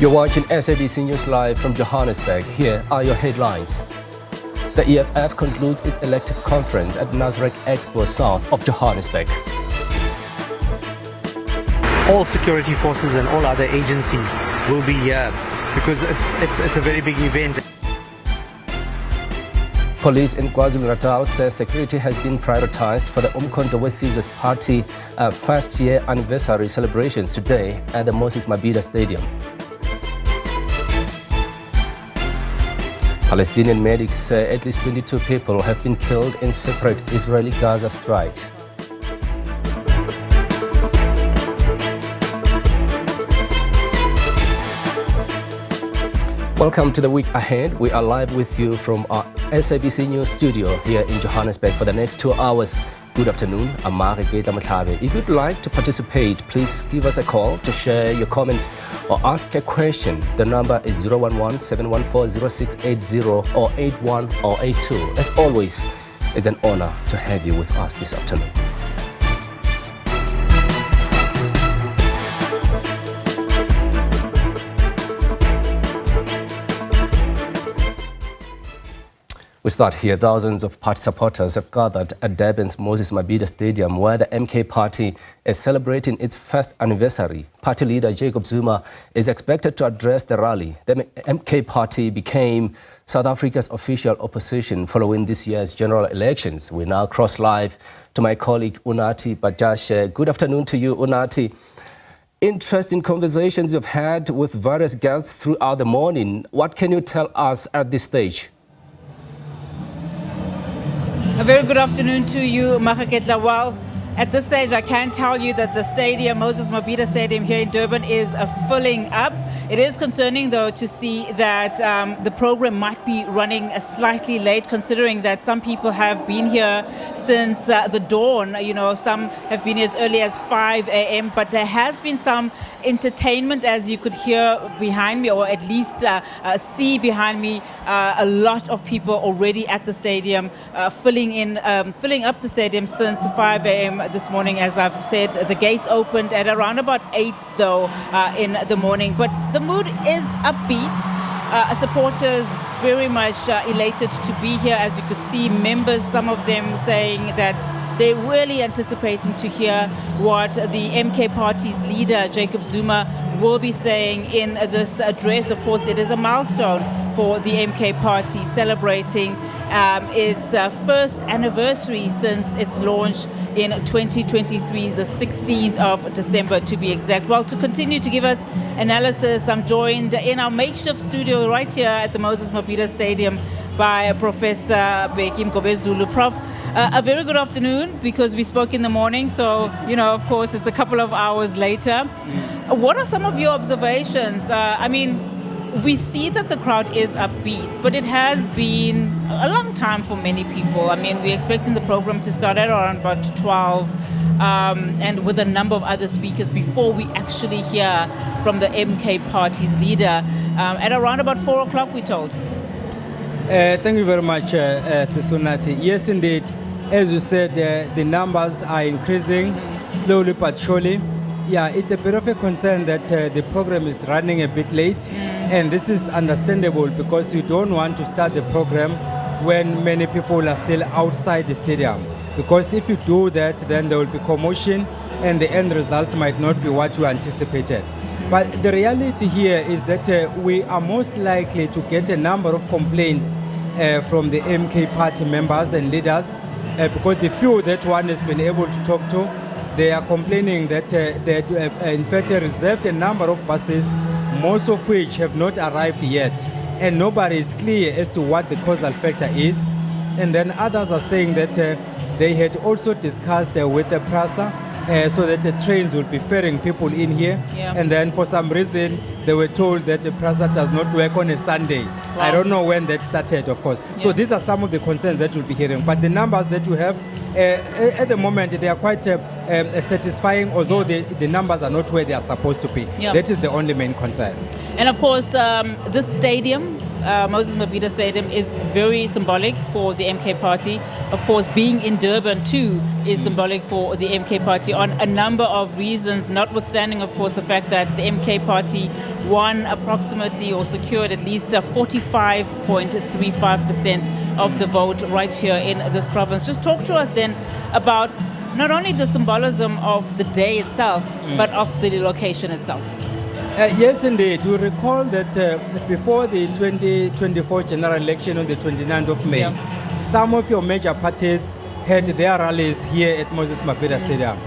You're watching SABC News Live from Johannesburg. Here are your headlines. The EFF concludes its elective conference at Nasrec Expo South of Johannesburg. All security forces and all other agencies will be here because it's a very big event. Police in KwaZulu-Natal says security has been prioritized for the Umkhonto weSizwe's Party first year anniversary celebrations today at the Moses Mabhida Stadium. Palestinian medics say at least 22 people have been killed in separate Israeli-Gaza strikes. Welcome to the week ahead. We are live with you from our SABC News studio here in Johannesburg for the next 2 hours. Good afternoon. I'm Mariketa Motlabe. If you'd like to participate, please give us a call to share your comments or ask a question. The number is 011-714-0680 or 81 or 82. As always, it's an honor to have you with us this afternoon. We start here. Thousands of party supporters have gathered at Durban's Moses Mabhida Stadium, where the MK party is celebrating its first anniversary. Party leader Jacob Zuma is expected to address the rally. The MK party became South Africa's official opposition following this year's general elections. We now cross live to my colleague Unathi Bajashe. Good afternoon to you, Unathi. Interesting conversations you've had with various guests throughout the morning. What can you tell us at this stage? A very good afternoon to you, Mahaketla. Well, at this stage, I can tell you that the stadium, Moses Mabhida Stadium here in Durban, is filling up. It is concerning, though, to see that the program might be running slightly late, considering that some people have been here since the dawn. You know, some have been as early as 5 a.m., but there has been some entertainment, as you could hear behind me, or at least see behind me. A lot of people already at the stadium, filling up the stadium since 5 a.m. this morning. As I've said, the gates opened at around about 8, though, in the morning. But the mood is upbeat. Supporters very much elated to be here. As you could see, members, some of them saying that they're really anticipating to hear what the MK party's leader, Jacob Zuma, will be saying in this address. Of course, it is a milestone for the MK party, celebrating its first anniversary since its launch in 2023, the 16th of December to be exact. Well, to continue to give us analysis, I'm joined in our makeshift studio right here at the Moses Mabhida Stadium by Professor Bheki Mgobezulu. Prof, a very good afternoon, because we spoke in the morning, so, you know, of course, it's a couple of hours later. What are some of your observations? I mean, we see that the crowd is upbeat, but it has been a long time for many people. I mean, we're expecting the program to start at around about 12, and with a number of other speakers before we actually hear from the MK party's leader at around about 4 o'clock, we're told. Thank you very much, Sesunati. Yes, indeed. As you said, the numbers are increasing slowly but surely. Yeah, it's a bit of a concern that the program is running a bit late, and this is understandable because you don't want to start the program when many people are still outside the stadium, because if you do that, then there will be commotion and the end result might not be what you anticipated. But the reality here is that we are most likely to get a number of complaints from the MK party members and leaders, because the few that one has been able to talk to, they are complaining that they in fact reserved a number of buses, most of which have not arrived yet, and nobody is clear as to what the causal factor is. And then others are saying that they had also discussed with the PRASA so that the trains will be ferrying people in here, and then for some reason they were told that the PRASA does not work on a Sunday. Wow. I don't know when that started, of course. So these are some of the concerns that we'll be hearing. But the numbers that you have at the moment, they are quite satisfying, although the numbers are not where they are supposed to be. That is the only main concern. And of course, this stadium, Moses Mabhida Stadium, is very symbolic for the MK party. Of course, being in Durban too, is symbolic for the MK party on a number of reasons, notwithstanding, of course, the fact that the MK party won approximately or secured at least 45.35% of the vote right here in this province. Just talk to us then about not only the symbolism of the day itself, but of the location itself. Yes, indeed. We recall that before the 2024 general election on the 29th of May, some of your major parties had their rallies here at Moses Mabhida Stadium.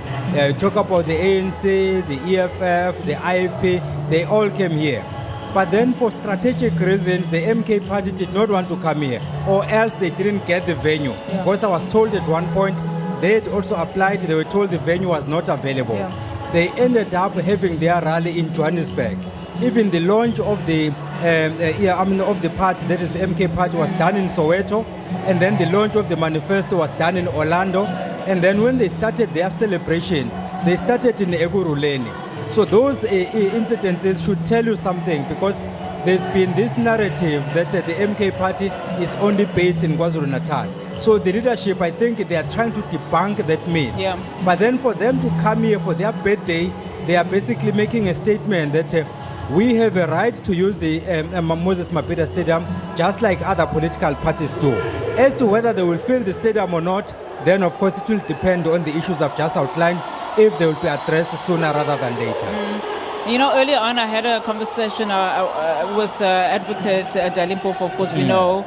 Talk about the ANC, the EFF, the IFP, they all came here. But then for strategic reasons, the MK party did not want to come here, or else they didn't get the venue. Because I was told at one point, they had also applied, they were told the venue was not available. They ended up having their rally in Johannesburg. Even the launch of the of the party, that is the MK party, was done in Soweto, and then the launch of the manifesto was done in Orlando. And then when they started their celebrations, they started in Eguruleni. So those incidences should tell you something, because there's been this narrative that the MK party is only based in KwaZulu-Natal. So the leadership, I think they are trying to debunk that myth. But then for them to come here for their birthday, they are basically making a statement that we have a right to use the Moses Mabhida Stadium just like other political parties do. As to whether they will fill the stadium or not, then of course it will depend on the issues I've just outlined, if they will be addressed sooner rather than later. You know, earlier on I had a conversation with Advocate Dalimpofu. Of course, we know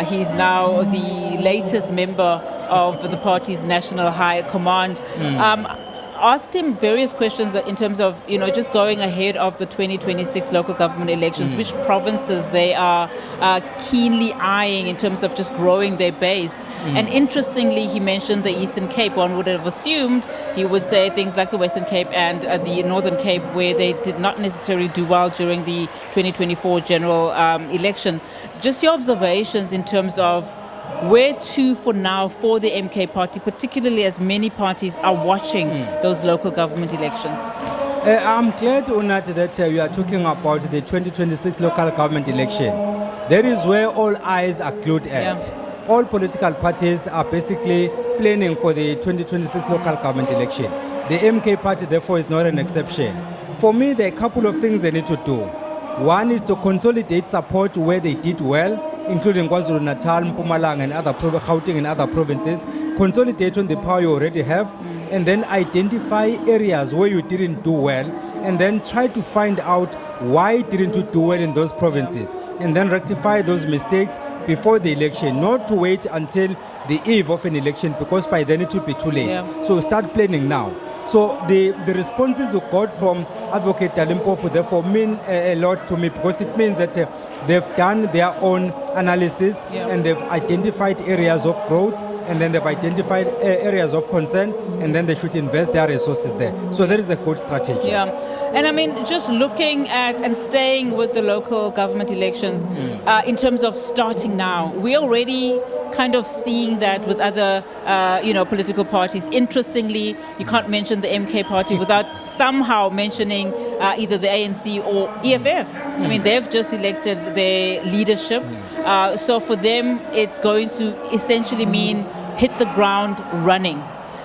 he's now the latest member of the party's National High Command. Asked him various questions in terms of, you know, just going ahead of the 2026 local government elections, which provinces they are keenly eyeing in terms of just growing their base. And interestingly, he mentioned the Eastern Cape. One would have assumed he would say things like the Western Cape and the Northern Cape, where they did not necessarily do well during the 2024 general election. Just your observations in terms of where to for now for the MK party, particularly as many parties are watching those local government elections? I'm glad, Unat, that you are talking about the 2026 local government election. That is where all eyes are glued at. All political parties are basically planning for the 2026 local government election. The MK party, therefore, is not an exception. For me, there are a couple of things they need to do. One is to consolidate support where they did well, including KwaZulu-Natal, Mpumalanga, and Gauteng and other provinces. Consolidate on the power you already have, and then identify areas where you didn't do well, and then try to find out why didn't you do well in those provinces, and then rectify those mistakes before the election, not to wait until the eve of an election, because by then it will be too late. So start planning now. So the responses we got from Advocate Dalimpofu therefore mean a lot to me, because it means that they've done their own analysis and they've identified areas of growth, and then they've identified areas of concern, and then they should invest their resources there. So that is a good strategy. And I mean, just looking at and staying with the local government elections, in terms of starting now, we're already kind of seeing that with other, political parties. Interestingly, you can't mention the MK party without somehow mentioning either the ANC or EFF. I mean, they've just elected their leadership. So for them, it's going to essentially mean hit the ground running.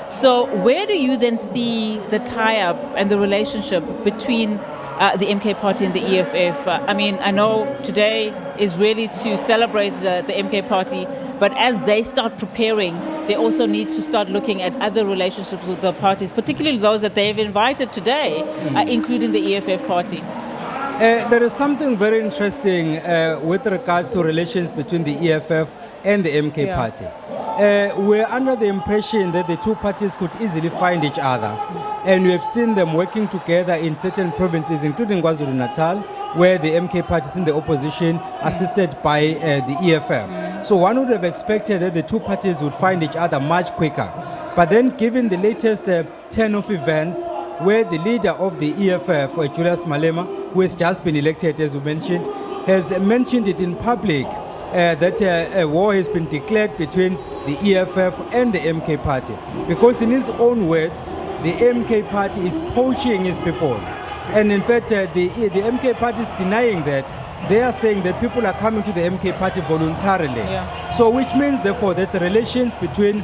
So where do you then see the tie-up and the relationship between the MK party and the EFF? I mean, I know today is really to celebrate the MK party, but as they start preparing, they also need to start looking at other relationships with the parties, particularly those that they've invited today, including the EFF party. There is something very interesting with regards to relations between the EFF and the MK party. We're under the impression that the two parties could easily find each other, and we have seen them working together in certain provinces, including KwaZulu-Natal, where the MK party is in the opposition, assisted by the EFF. So one would have expected that the two parties would find each other much quicker. But then, given the latest turn of events, where the leader of the EFF, Julius Malema, who has just been elected, as we mentioned, has mentioned it in public that a war has been declared between the EFF and the MK party. Because in his own words, the MK party is poaching his people. And in fact, the MK party is denying that. they are saying that people are coming to the MK party voluntarily. Yeah. So which means, therefore, that the relations between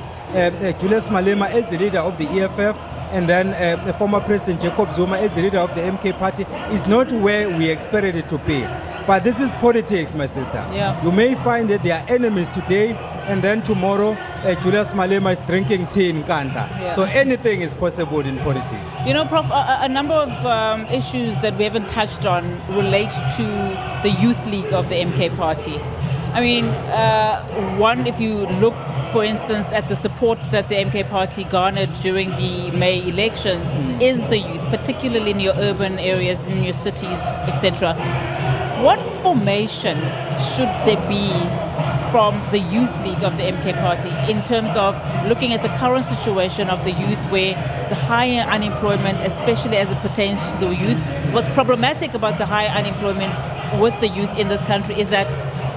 Julius Malema as the leader of the EFF and then the former President Jacob Zuma as the leader of the MK party is not where we expected it to be. But this is politics, my sister. Yeah. You may find that they are enemies today, and then tomorrow Julius Malema is drinking tea in Kandla. Yeah. So anything is possible in politics. You know, Prof, a number of issues that we haven't touched on relate to the youth league of the MK party. I mean, one, if you look, for instance, at the support that the MK party garnered during the May elections, is the youth, particularly in your urban areas, in your cities, etc. What formation should there be from the youth league of the MK party in terms of looking at the current situation of the youth, where the higher unemployment, especially as it pertains to the youth? What's problematic about the high unemployment with the youth in this country is that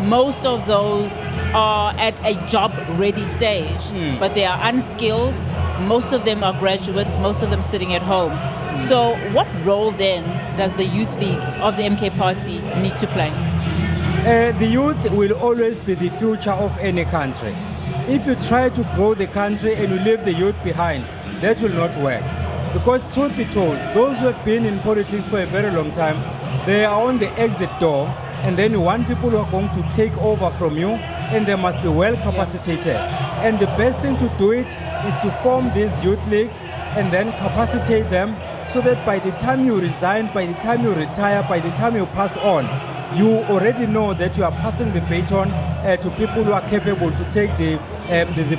most of those are at a job-ready stage, but they are unskilled. Most of them are graduates, most of them sitting at home. So what role then does the youth league of the MK party need to play? The youth will always be the future of any country. If you try to grow the country and you leave the youth behind, that will not work. Because truth be told, those who have been in politics for a very long time, they are on the exit door, and then you want people who are going to take over from you, and they must be well capacitated. And the best thing to do it is to form these youth leagues and then capacitate them, so that by the time you resign, by the time you retire, by the time you pass on, you already know that you are passing the baton to people who are capable to take the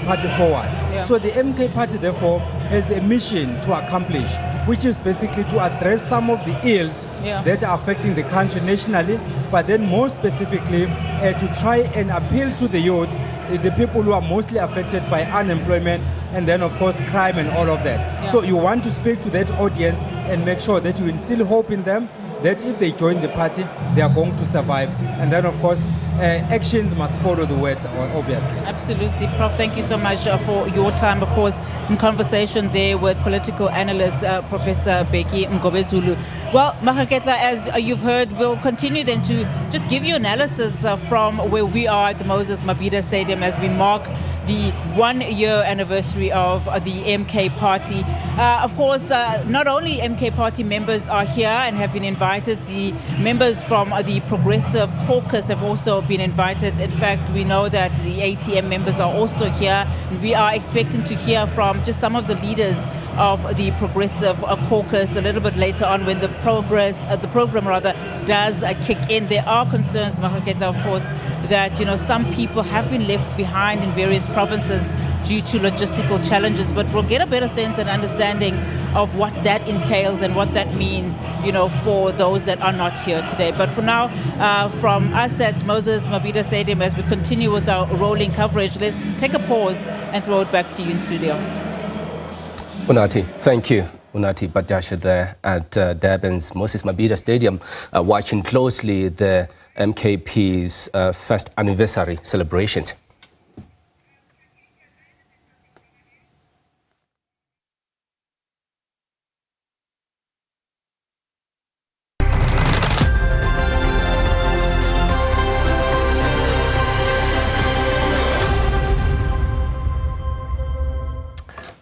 party forward. Yeah. So the MK party, therefore, has a mission to accomplish, which is basically to address some of the ills that are affecting the country nationally, but then more specifically to try and appeal to the youth, the people who are mostly affected by unemployment and then of course crime and all of that. Yeah. So you want to speak to that audience and make sure that you instill hope in them, that if they join the party, they are going to survive. And then, of course, actions must follow the words, obviously. Absolutely. Prof, thank you so much for your time, of course, in conversation there with political analyst Professor Bheki Mgobezulu. Well, Mahaketla, as you've heard, we'll continue then to just give you analysis from where we are at the Moses Mabhida Stadium as we mark the 1-year anniversary of the MK party. Of course, not only MK party members are here and have been invited, the members from the Progressive Caucus have also been invited. In fact, we know that the ATM members are also here. We are expecting to hear from just some of the leaders of the Progressive Caucus a little bit later on when the program does kick in. There are concerns, Mahaketla, of course, that some people have been left behind in various provinces due to logistical challenges, but we'll get a better sense and understanding of what that entails and what that means, for those that are not here today. But for now, from us at Moses Mabhida Stadium, as we continue with our rolling coverage, let's take a pause and throw it back to you in studio. Unati, thank you. Unati Badasha there at Durban's Moses Mabhida Stadium, watching closely the MKP's first anniversary celebrations.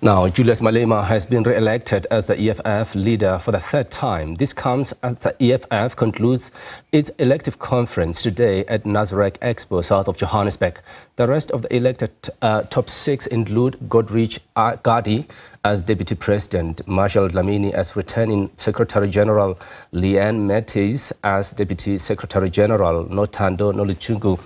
Now, Julius Malema has been re-elected as the EFF leader for the third time. This comes as the EFF concludes its elective conference today at Nasrec Expo, south of Johannesburg. The rest of the elected top six include Godrich Gadi as Deputy President, Marshal Dlamini as Returning Secretary General, Leanne Mattis as Deputy Secretary General, Notando Noluchungu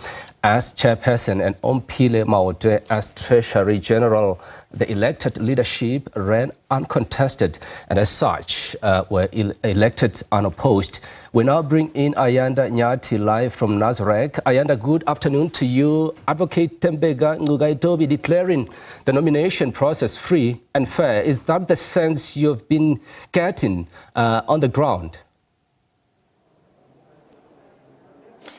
as Chairperson, and Ompile Maote as Treasury General. The elected leadership ran uncontested and as such were elected unopposed. We now bring in Ayanda Nyati live from Nasrec. Ayanda, good afternoon to you. Advocate Tembega Ngugaitobi declaring the nomination process free and fair. Is that the sense you've been getting on the ground?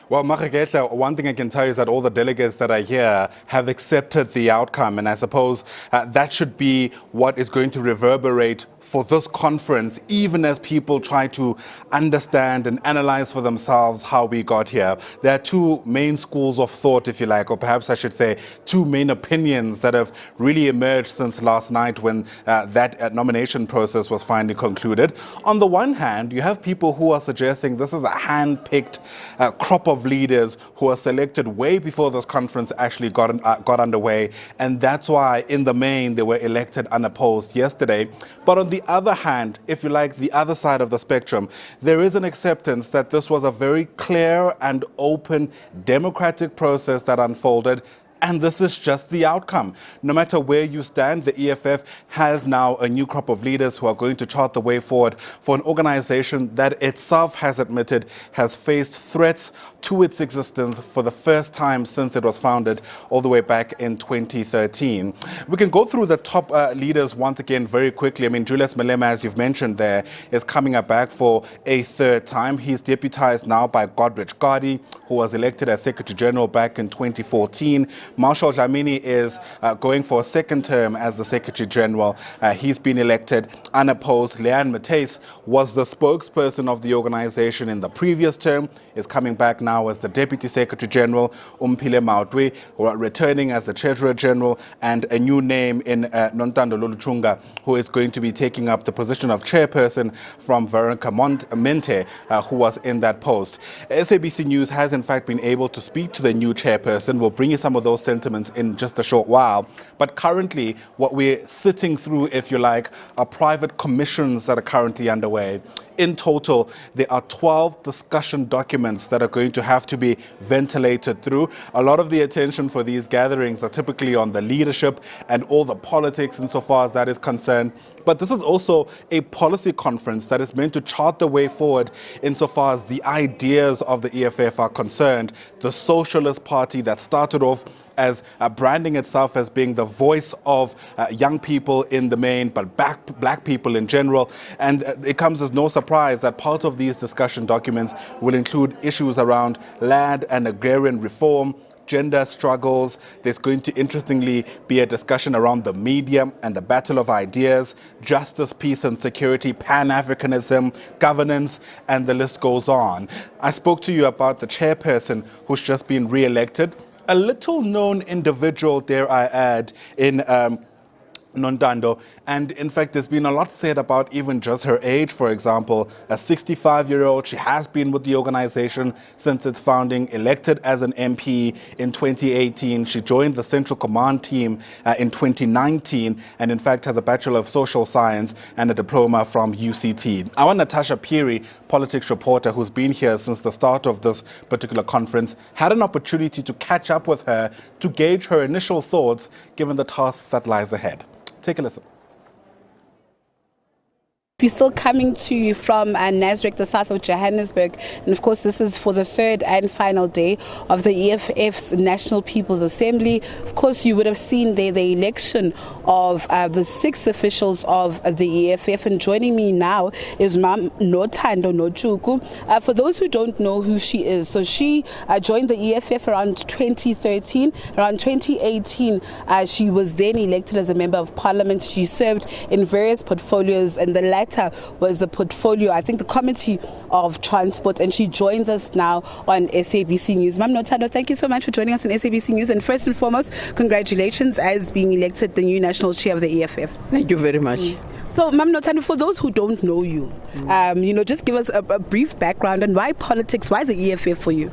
Well, Mahaketla, one thing I can tell you is that all the delegates that are here have accepted the outcome, and I suppose that should be what is going to reverberate for this conference, even as people try to understand and analyze for themselves how we got here? There are two main schools of thought, if you like, or perhaps I should say two main opinions that have really emerged since last night when that nomination process was finally concluded. On the one hand, you have people who are suggesting this is a hand-picked crop of leaders who are selected way before this conference actually got underway, and that's why in the main they were elected unopposed yesterday. But on the other hand, if you like, the other side of the spectrum, there is an acceptance that this was a very clear and open democratic process that unfolded, and this is just the outcome. No matter where you stand, the EFF has now a new crop of leaders who are going to chart the way forward for an organization that itself has admitted has faced threats to its existence for the first time since it was founded all the way back in 2013. We can go through the top leaders once again very quickly. I mean, Julius Malema, as you've mentioned there, is coming back for a third time. He's deputized now by Godrich Gadi, who was elected as Secretary General back in 2014. Marshall Dlamini is going for a second term as the Secretary General. He's been elected unopposed. Leanne Matthys was the spokesperson of the organization in the previous term, is coming back now as the Deputy Secretary General. Umphile Mautwe returning as the Treasurer General, and a new name in Nontando Loluchunga, who is going to be taking up the position of chairperson from Veronica Mente, who was in that post. SABC News has in fact been able to speak to the new chairperson. We'll bring you some of those sentiments in just a short while. But currently, what we're sitting through, if you like, are private commissions that are currently underway. In total, there are 12 discussion documents that are going to have to be ventilated through. A lot of the attention for these gatherings are typically on the leadership and all the politics insofar as that is concerned. But this is also a policy conference that is meant to chart the way forward insofar as the ideas of the EFF are concerned. The Socialist Party that started off as branding itself as being the voice of young people in the main, but black people in general. And it comes as no surprise that part of these discussion documents will include issues around land and agrarian reform, gender struggles. There's going to, interestingly, be a discussion around the media and the battle of ideas, justice, peace and security, Pan-Africanism, governance, and the list goes on. I spoke to you about the chairperson who's just been re-elected, a little known individual, dare I add, in Nontando. And in fact, there's been a lot said about even just her age. For example, a 65-year-old, she has been with the organization since its founding, elected as an MP in 2018. She joined the Central Command team in 2019, and in fact has a Bachelor of Social Science and a diploma from UCT. Our Natasha Peary, politics reporter who's been here since the start of this particular conference, had an opportunity to catch up with her to gauge her initial thoughts given the task that lies ahead. Take a listen. We're still coming to you from Nasrec, the south of Johannesburg, and of course this is for the third and final day of the EFF's National People's Assembly. Of course, you would have seen there the election of the 6 officials of the EFF, and joining me now is Mam Nothando Nochuku. For those who don't know who she is, so she joined the EFF around 2013. Around 2018, she was then elected as a member of parliament. She served in various portfolios, and the latter was the portfolio, I think, the Committee of Transport, and she joins us now on SABC News. Mam Nothando, thank you so much for joining us on SABC News, and first and foremost, congratulations as being elected the new national chair of the EFF. Thank you very much. So, Mam Nothando, for those who don't know you, just give us a brief background, and why politics, why the EFF for you?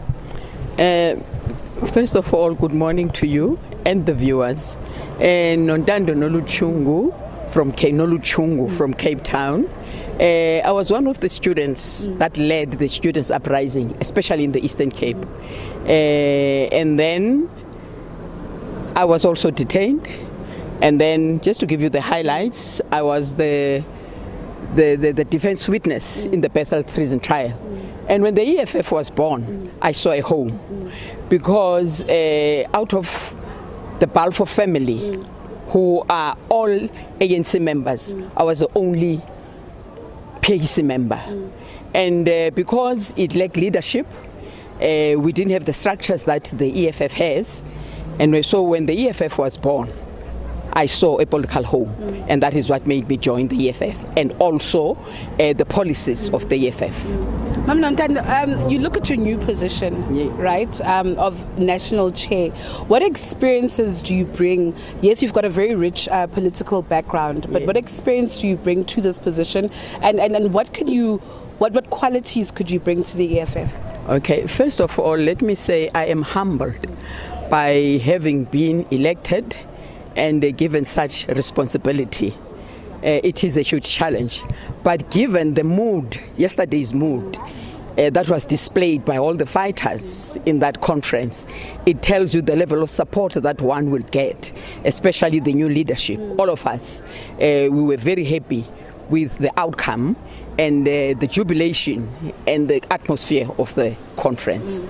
First of all, good morning to you and the viewers. Nontando Noluchungu from Cape Town. I was one of the students that led the students' uprising, especially in the Eastern Cape. And then I was also detained. And then, just to give you the highlights, I was the defense witness in the Bethel treason trial. And when the EFF was born, I saw a home, because out of the Balfour family, who are all ANC members, I was the only PAC member. And because it lacked leadership, we didn't have the structures that the EFF has. And so when the EFF was born, I saw a political home, and that is what made me join the EFF, and also the policies of the EFF. Ma'am Nontando, you look at your new position, Yes. right, of national chair. What experiences do you bring? Yes, you've got a very rich political background, but Yes. what experience do you bring to this position, and what qualities could you bring to the EFF? Okay, first of all, let me say I am humbled by having been elected and given such responsibility. It is a huge challenge, but given the mood, yesterday's mood, that was displayed by all the fighters in that conference, it tells you the level of support that one will get, especially the new leadership. All of us, we were very happy with the outcome and the jubilation and the atmosphere of the conference.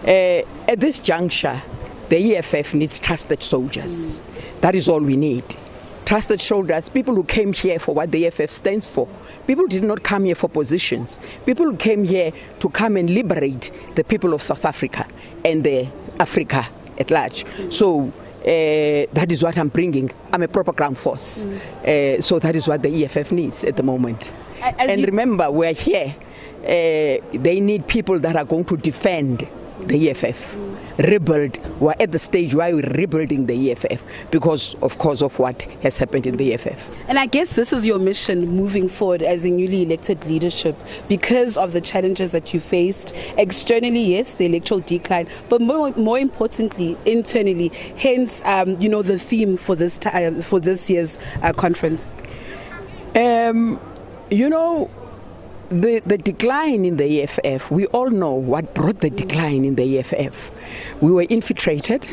At this juncture, the EFF needs trusted soldiers. That is all we need. Trusted soldiers, people who came here for what the EFF stands for. People did not come here for positions. People who came here to come and liberate the people of South Africa and the Africa at large. So that is what I'm bringing. I'm a proper ground force. So that is what the EFF needs at the moment. And remember, we're here. They need people that are going to defend the EFF. Rebuild. We're at the stage where we're rebuilding the EFF because, of course, of what has happened in the EFF. And I guess this is your mission moving forward as a newly elected leadership because of the challenges that you faced externally, yes, the electoral decline, but more importantly, internally. Hence, the theme for this year's conference. The decline in the EFF, we all know what brought the decline in the EFF. We were infiltrated.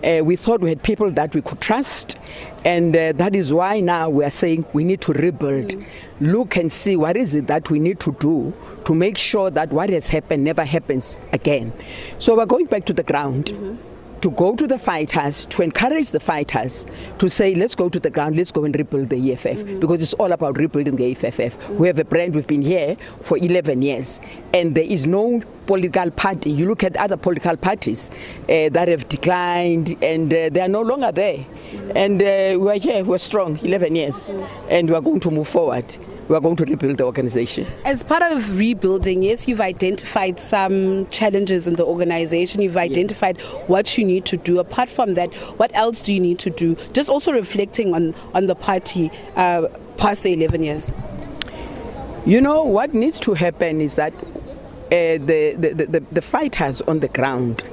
We thought we had people that we could trust. And that is why now we are saying we need to rebuild. Look and see what is it that we need to do to make sure that what has happened never happens again. So we're going back to the ground. To go to the fighters, to encourage the fighters to say, let's go to the ground, let's go and rebuild the EFF, because it's all about rebuilding the EFF. We have a brand, we've been here for 11 years, and there is no political party. You look at other political parties that have declined, and they are no longer there. And we're here, we're strong, 11 years, and we're going to move forward. We are going to rebuild the organization. As part of rebuilding, yes, you've identified some challenges in the organization. You've identified what you need to do. Apart from that, what else do you need to do? Just also reflecting on the party past the 11 years. You know, what needs to happen is that the fighters on the ground,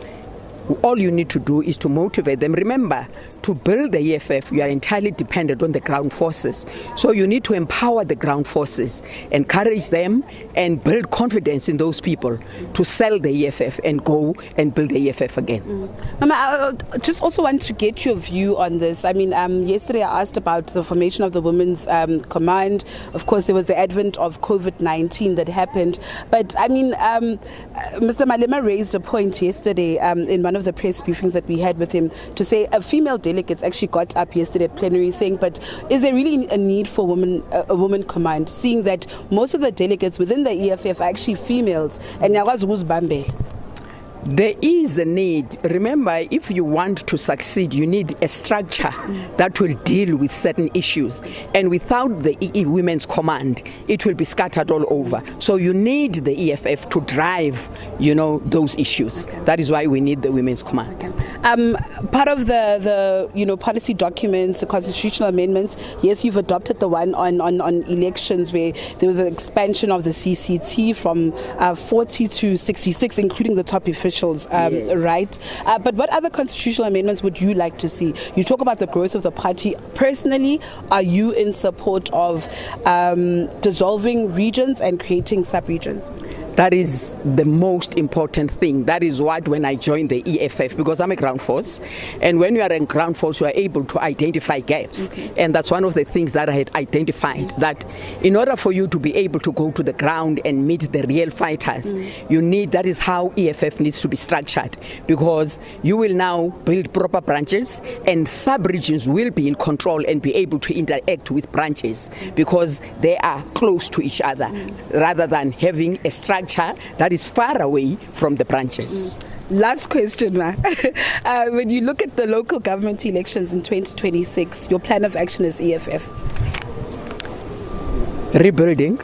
all you need to do is to motivate them. Remember, to build the EFF, you are entirely dependent on the ground forces. So you need to empower the ground forces, encourage them, and build confidence in those people to sell the EFF and go and build the EFF again. Mama, I just also want to get your view on this. I mean, yesterday I asked about the formation of the Women's Command. Of course, there was the advent of COVID-19 that happened. But I mean, Mr. Malema raised a point yesterday in one of the press briefings that we had with him to say a female delegates actually got up yesterday at plenary saying, but is there really a need for a woman command, seeing that most of the delegates within the EFF are actually females? And there is a need. Remember, if you want to succeed, you need a structure that will deal with certain issues. And without the Women's Command, it will be scattered all over. So you need the EFF to drive, those issues. That is why we need the Women's Command. Part of the policy documents, the constitutional amendments, yes, you've adopted the one on elections where there was an expansion of the CCT from 40 to 66, including the top officials. Right? But what other constitutional amendments would you like to see? You talk about the growth of the party. Personally, are you in support of dissolving regions and creating sub-regions? That is the most important thing. That is what, when I joined the EFF, because I'm a ground force, and when you are in ground force, you are able to identify gaps. And that's one of the things that I had identified, that in order for you to be able to go to the ground and meet the real fighters, that is how EFF needs to be structured, because you will now build proper branches, and sub-regions will be in control and be able to interact with branches because they are close to each other, rather than having a structure that is far away from the branches. Last question, Ma. When you look at the local government elections in 2026, your plan of action is EFF. Rebuilding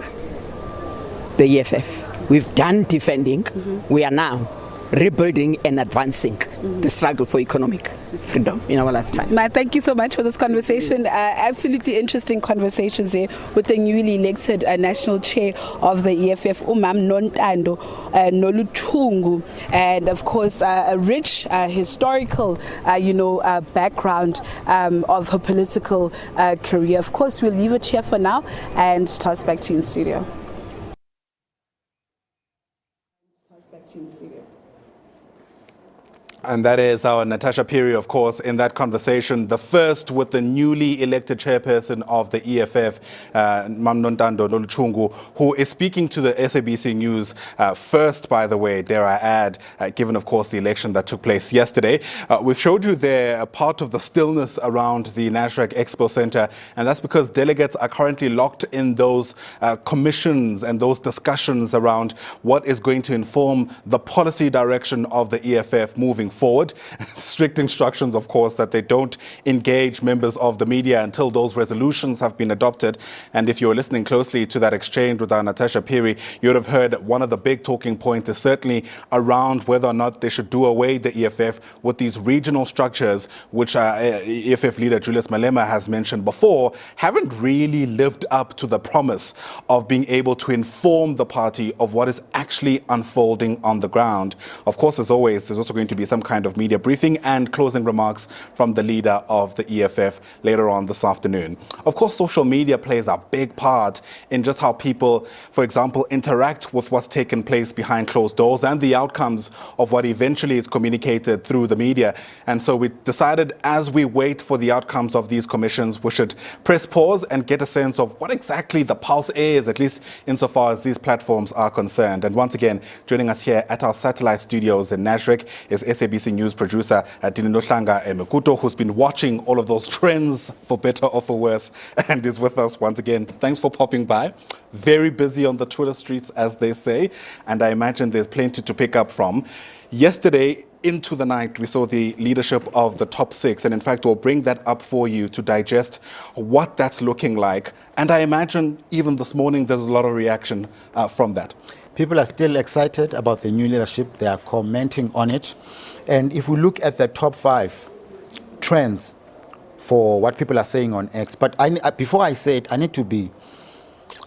the EFF. We've done defending. We are now rebuilding and advancing the struggle for economic freedom in our lifetime. Ma, thank you so much for this conversation. Absolutely interesting conversations here with the newly elected national chair of the EFF, Umam Nontando Noluchungu, and of course a rich historical background of her political career. Of course, we'll leave it here for now and toss back to you in studio. And that is our Natasha Piri, of course, in that conversation, the first with the newly elected chairperson of the EFF, Nontando Noluchungu, who is speaking to the SABC News first, by the way, dare I add, given, of course, the election that took place yesterday. We've showed you there a part of the stillness around the Nasrec Expo Center, and that's because delegates are currently locked in those commissions and those discussions around what is going to inform the policy direction of the EFF moving forward. Strict instructions, of course, that they don't engage members of the media until those resolutions have been adopted. And if you're listening closely to that exchange with our Natasha Piri, you would have heard one of the big talking points is certainly around whether or not they should do away the EFF with these regional structures, which EFF leader Julius Malema has mentioned before, haven't really lived up to the promise of being able to inform the party of what is actually unfolding on the ground. Of course, as always, there's also going to be some kind of media briefing and closing remarks from the leader of the EFF later on this afternoon. Of course, social media plays a big part in just how people, for example, interact with what's taken place behind closed doors and the outcomes of what eventually is communicated through the media. And so we decided, as we wait for the outcomes of these commissions, we should press pause and get a sense of what exactly the pulse is, at least insofar as these platforms are concerned. And once again, joining us here at our satellite studios in Nasrec is SABC News producer Dininohlanga Mekuto, who's been watching all of those trends for better or for worse, and is with us once again. Thanks for popping by. Very busy on the Twitter streets, as they say, and I imagine there's plenty to pick up from. Yesterday, into the night, we saw the leadership of the top six, and in fact, we'll bring that up for you to digest what that's looking like. And I imagine even this morning, there's a lot of reaction from that. People are still excited about the new leadership. They are commenting on it. And if we look at the top 5 trends for what people are saying on X, but before I say it, I need to be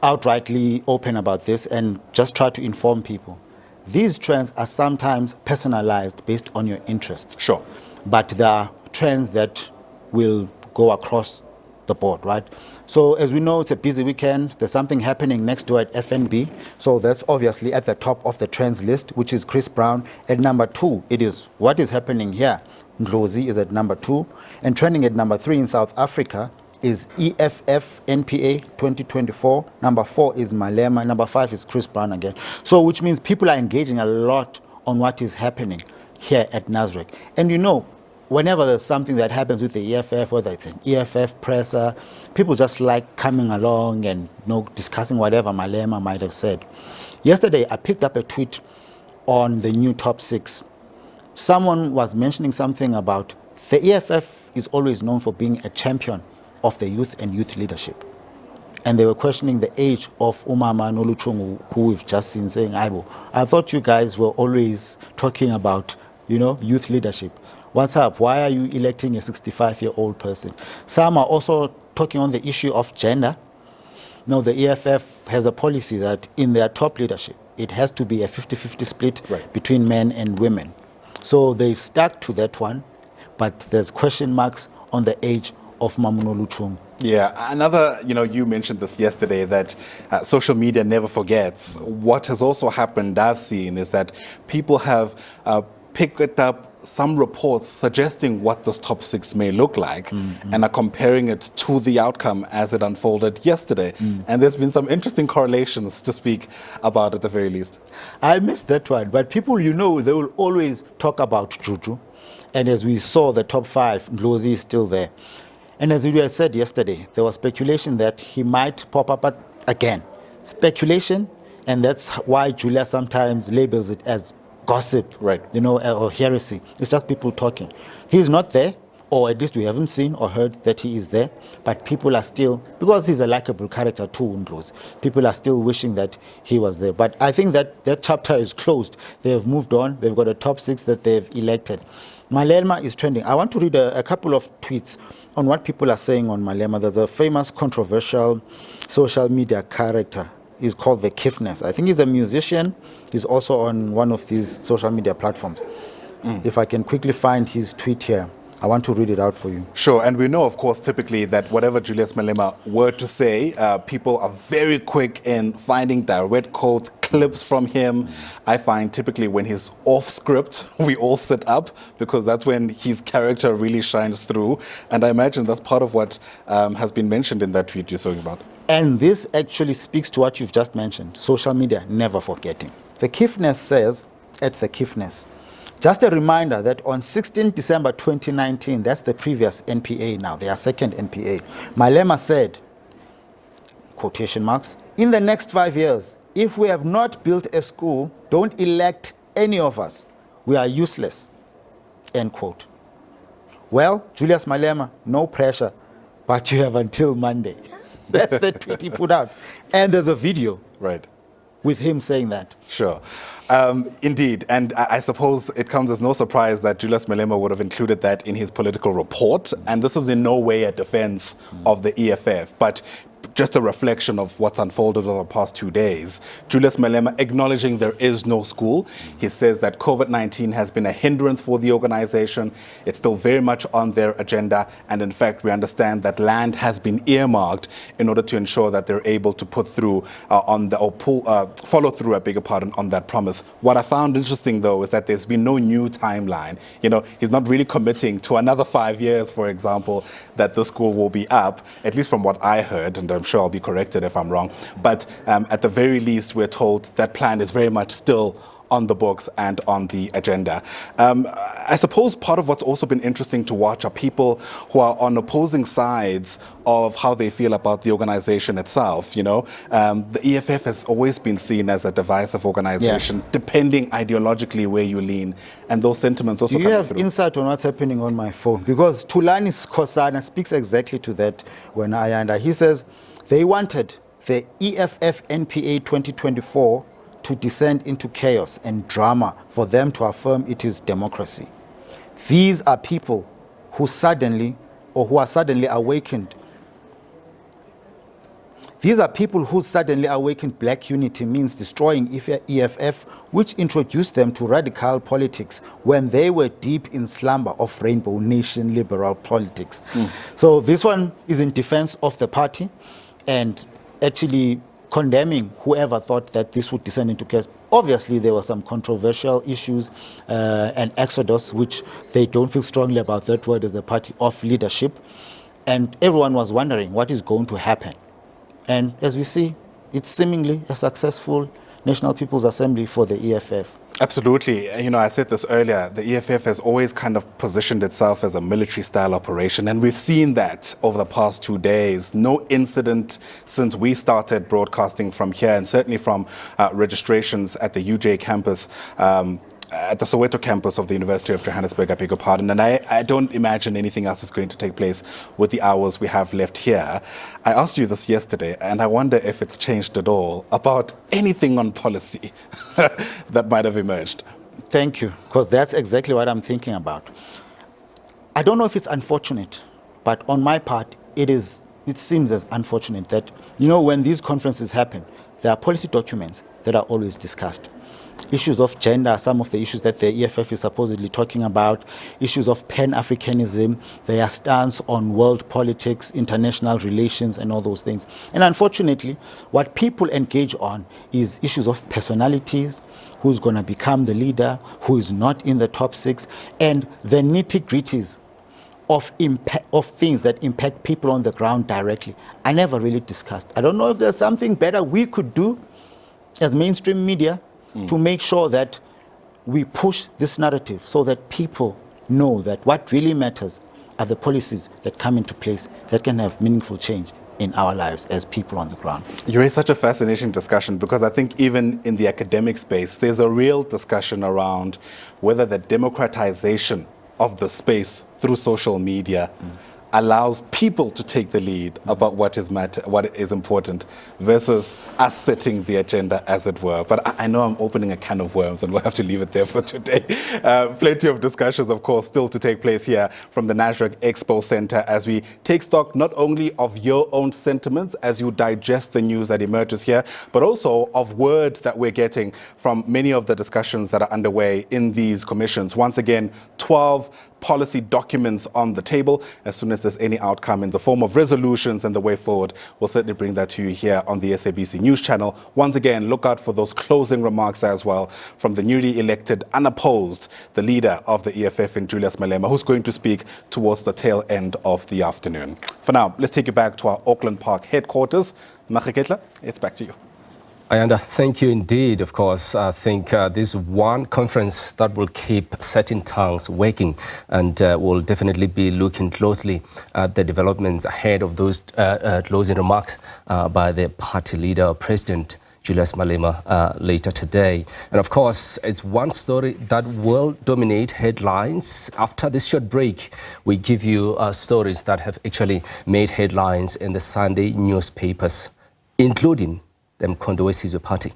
outrightly open about this and just try to inform people. These trends are sometimes personalized based on your interests. Sure. But there are trends that will go across the board, right? So as we know, it's a busy weekend. There's something happening next door at FNB. So that's obviously at the top of the trends list, which is Chris Brown. At number 2, it is what is happening here. Ndlozi is at number 2. And trending at number 3 in South Africa is EFF NPA 2024. Number 4 is Malema. Number 5 is Chris Brown again. So which means people are engaging a lot on what is happening here at Nasrec. And you know, whenever there's something that happens with the EFF, whether it's an EFF presser, people just like coming along and discussing whatever Malema might have said. Yesterday, I picked up a tweet on the new top 6. Someone was mentioning something about the EFF is always known for being a champion of the youth and youth leadership. And they were questioning the age of Umama Noluchungu, who we've just seen saying, I thought you guys were always talking about, youth leadership. What's up? Why are you electing a 65-year-old person? Some are also talking on the issue of gender. No, the EFF has a policy that in their top leadership, it has to be a 50-50 split between men and women. So they've stuck to that one, but there's question marks on the age of Mamuno Luchung. Yeah, another, you mentioned this yesterday, that social media never forgets. What has also happened, I've seen, is that people have picked up some reports suggesting what this top 6 may look like and are comparing it to the outcome as it unfolded yesterday. And there's been some interesting correlations to speak about at the very least. I missed that one, but people, they will always talk about Juju. And as we saw, the top 5, Ndlozi is still there. And as we said yesterday, there was speculation that he might pop up again. Speculation, and that's why Julia sometimes labels it as gossip, Right. or heresy. It's just people talking. He's not there, or at least we haven't seen or heard that he is there, but people are still, because he's a likable character too, Ndlozi, people are still wishing that he was there. But I think that chapter is closed. They have moved on. They've got a top 6 that they've elected. Malema is trending. I want to read a couple of tweets on what people are saying on Malema. There's a famous controversial social media character. He's called the Kiffness. I think he's a musician. He's also on one of these social media platforms. If I can quickly find his tweet here, I want to read it out for you. Sure, and we know, of course, typically that whatever Julius Malema were to say, people are very quick in finding direct quotes, clips from him. I find typically when he's off script, we all sit up because that's when his character really shines through. And I imagine that's part of what has been mentioned in that tweet you're talking about. And this actually speaks to what you've just mentioned. Social media, never forgetting. The Kiffness says, at the Kiffness, just a reminder that on 16 December 2019, that's the previous NPA now, their second NPA, Malema said, quotation marks, in the next 5 years, if we have not built a school, don't elect any of us. We are useless, end quote. Well, Julius Malema, no pressure, but you have until Monday. That's the tweet he put out. And there's a video. Right. With him saying that. Sure. Indeed. And I suppose it comes as no surprise that Julius Malema would have included that in his political report. And this is in no way a defense of the EFF, but just a reflection of what's unfolded over the past 2 days. Julius Malema acknowledging there is no school. He says that COVID-19 has been a hindrance for the organization. It's still very much on their agenda. And in fact, we understand that land has been earmarked in order to ensure that they're able to put through follow through, I beg your pardon, on that promise. What I found interesting, though, is that there's been no new timeline. He's not really committing to another 5 years, for example, that the school will be up, at least from what I heard, and I'm sure I'll be corrected if I'm wrong. But at the very least, we're told that plan is very much still on the books and on the agenda. I suppose part of what's also been interesting to watch are people who are on opposing sides of how they feel about the organization itself. The EFF has always been seen as a divisive organization, depending ideologically where you lean, and those sentiments also come through. Do you have insight on what's happening on my phone? Because Tulani Skosana speaks exactly to that when he says they wanted the EFF NPA 2024 to descend into chaos and drama for them to affirm it is democracy. These are people who are suddenly awakened. These are people who suddenly awakened black unity means destroying EFF, which introduced them to radical politics when they were deep in slumber of Rainbow Nation liberal politics. So this one is in defense of the party and actually condemning whoever thought that this would descend into chaos. Obviously, there were some controversial issues and exodus, which they don't feel strongly about that word as the party of leadership. And everyone was wondering what is going to happen. And as we see, it's seemingly a successful National People's Assembly for the EFF. Absolutely. I said this earlier, the EFF has always kind of positioned itself as a military-style operation, and we've seen that over the past 2 days. No incident since we started broadcasting from here, and certainly from registrations at the UJ campus, at the Soweto campus of the University of Johannesburg, I beg your pardon. And I don't imagine anything else is going to take place with the hours we have left here. I asked you this yesterday, and I wonder if it's changed at all about anything on policy that might have emerged. Thank you, because that's exactly what I'm thinking about. I don't know if it's unfortunate, but on my part, it seems as unfortunate that, when these conferences happen, there are policy documents that are always discussed. Issues of gender, some of the issues that the EFF is supposedly talking about, issues of Pan-Africanism, their stance on world politics, international relations, and all those things. And unfortunately, what people engage on is issues of personalities, who's going to become the leader, who is not in the top 6, and the nitty-gritties of things that impact people on the ground directly are never really discussed. I don't know if there's something better we could do as mainstream media to make sure that we push this narrative so that people know that what really matters are the policies that come into place that can have meaningful change in our lives as people on the ground. You raise such a fascinating discussion because I think even in the academic space, there's a real discussion around whether the democratization of the space through social media allows people to take the lead about what is important versus us setting the agenda, as it were. But I know I'm opening a can of worms and we'll have to leave it there for today. Plenty of discussions, of course, still to take place here from the Nasrec Expo Center as we take stock not only of your own sentiments as you digest the news that emerges here, but also of words that we're getting from many of the discussions that are underway in these commissions. Once again, 12 policy documents on the table. As soon as there's any outcome in the form of resolutions and the way forward, we'll certainly bring that to you here on the SABC News Channel. Once again, look out for those closing remarks as well from the newly elected, unopposed, the leader of the EFF in Julius Malema, who's going to speak towards the tail end of the afternoon. For now, let's take you back to our Auckland Park headquarters. Makeketla, it's back to you. Ayanda, thank you indeed. Of course, I think this one conference that will keep certain tongues waking, and we'll definitely be looking closely at the developments ahead of those closing remarks by the party leader, President Julius Malema, later today. And of course, it's one story that will dominate headlines. After this short break, we give you stories that have actually made headlines in the Sunday newspapers, including the Mkhonto Sizwe Party.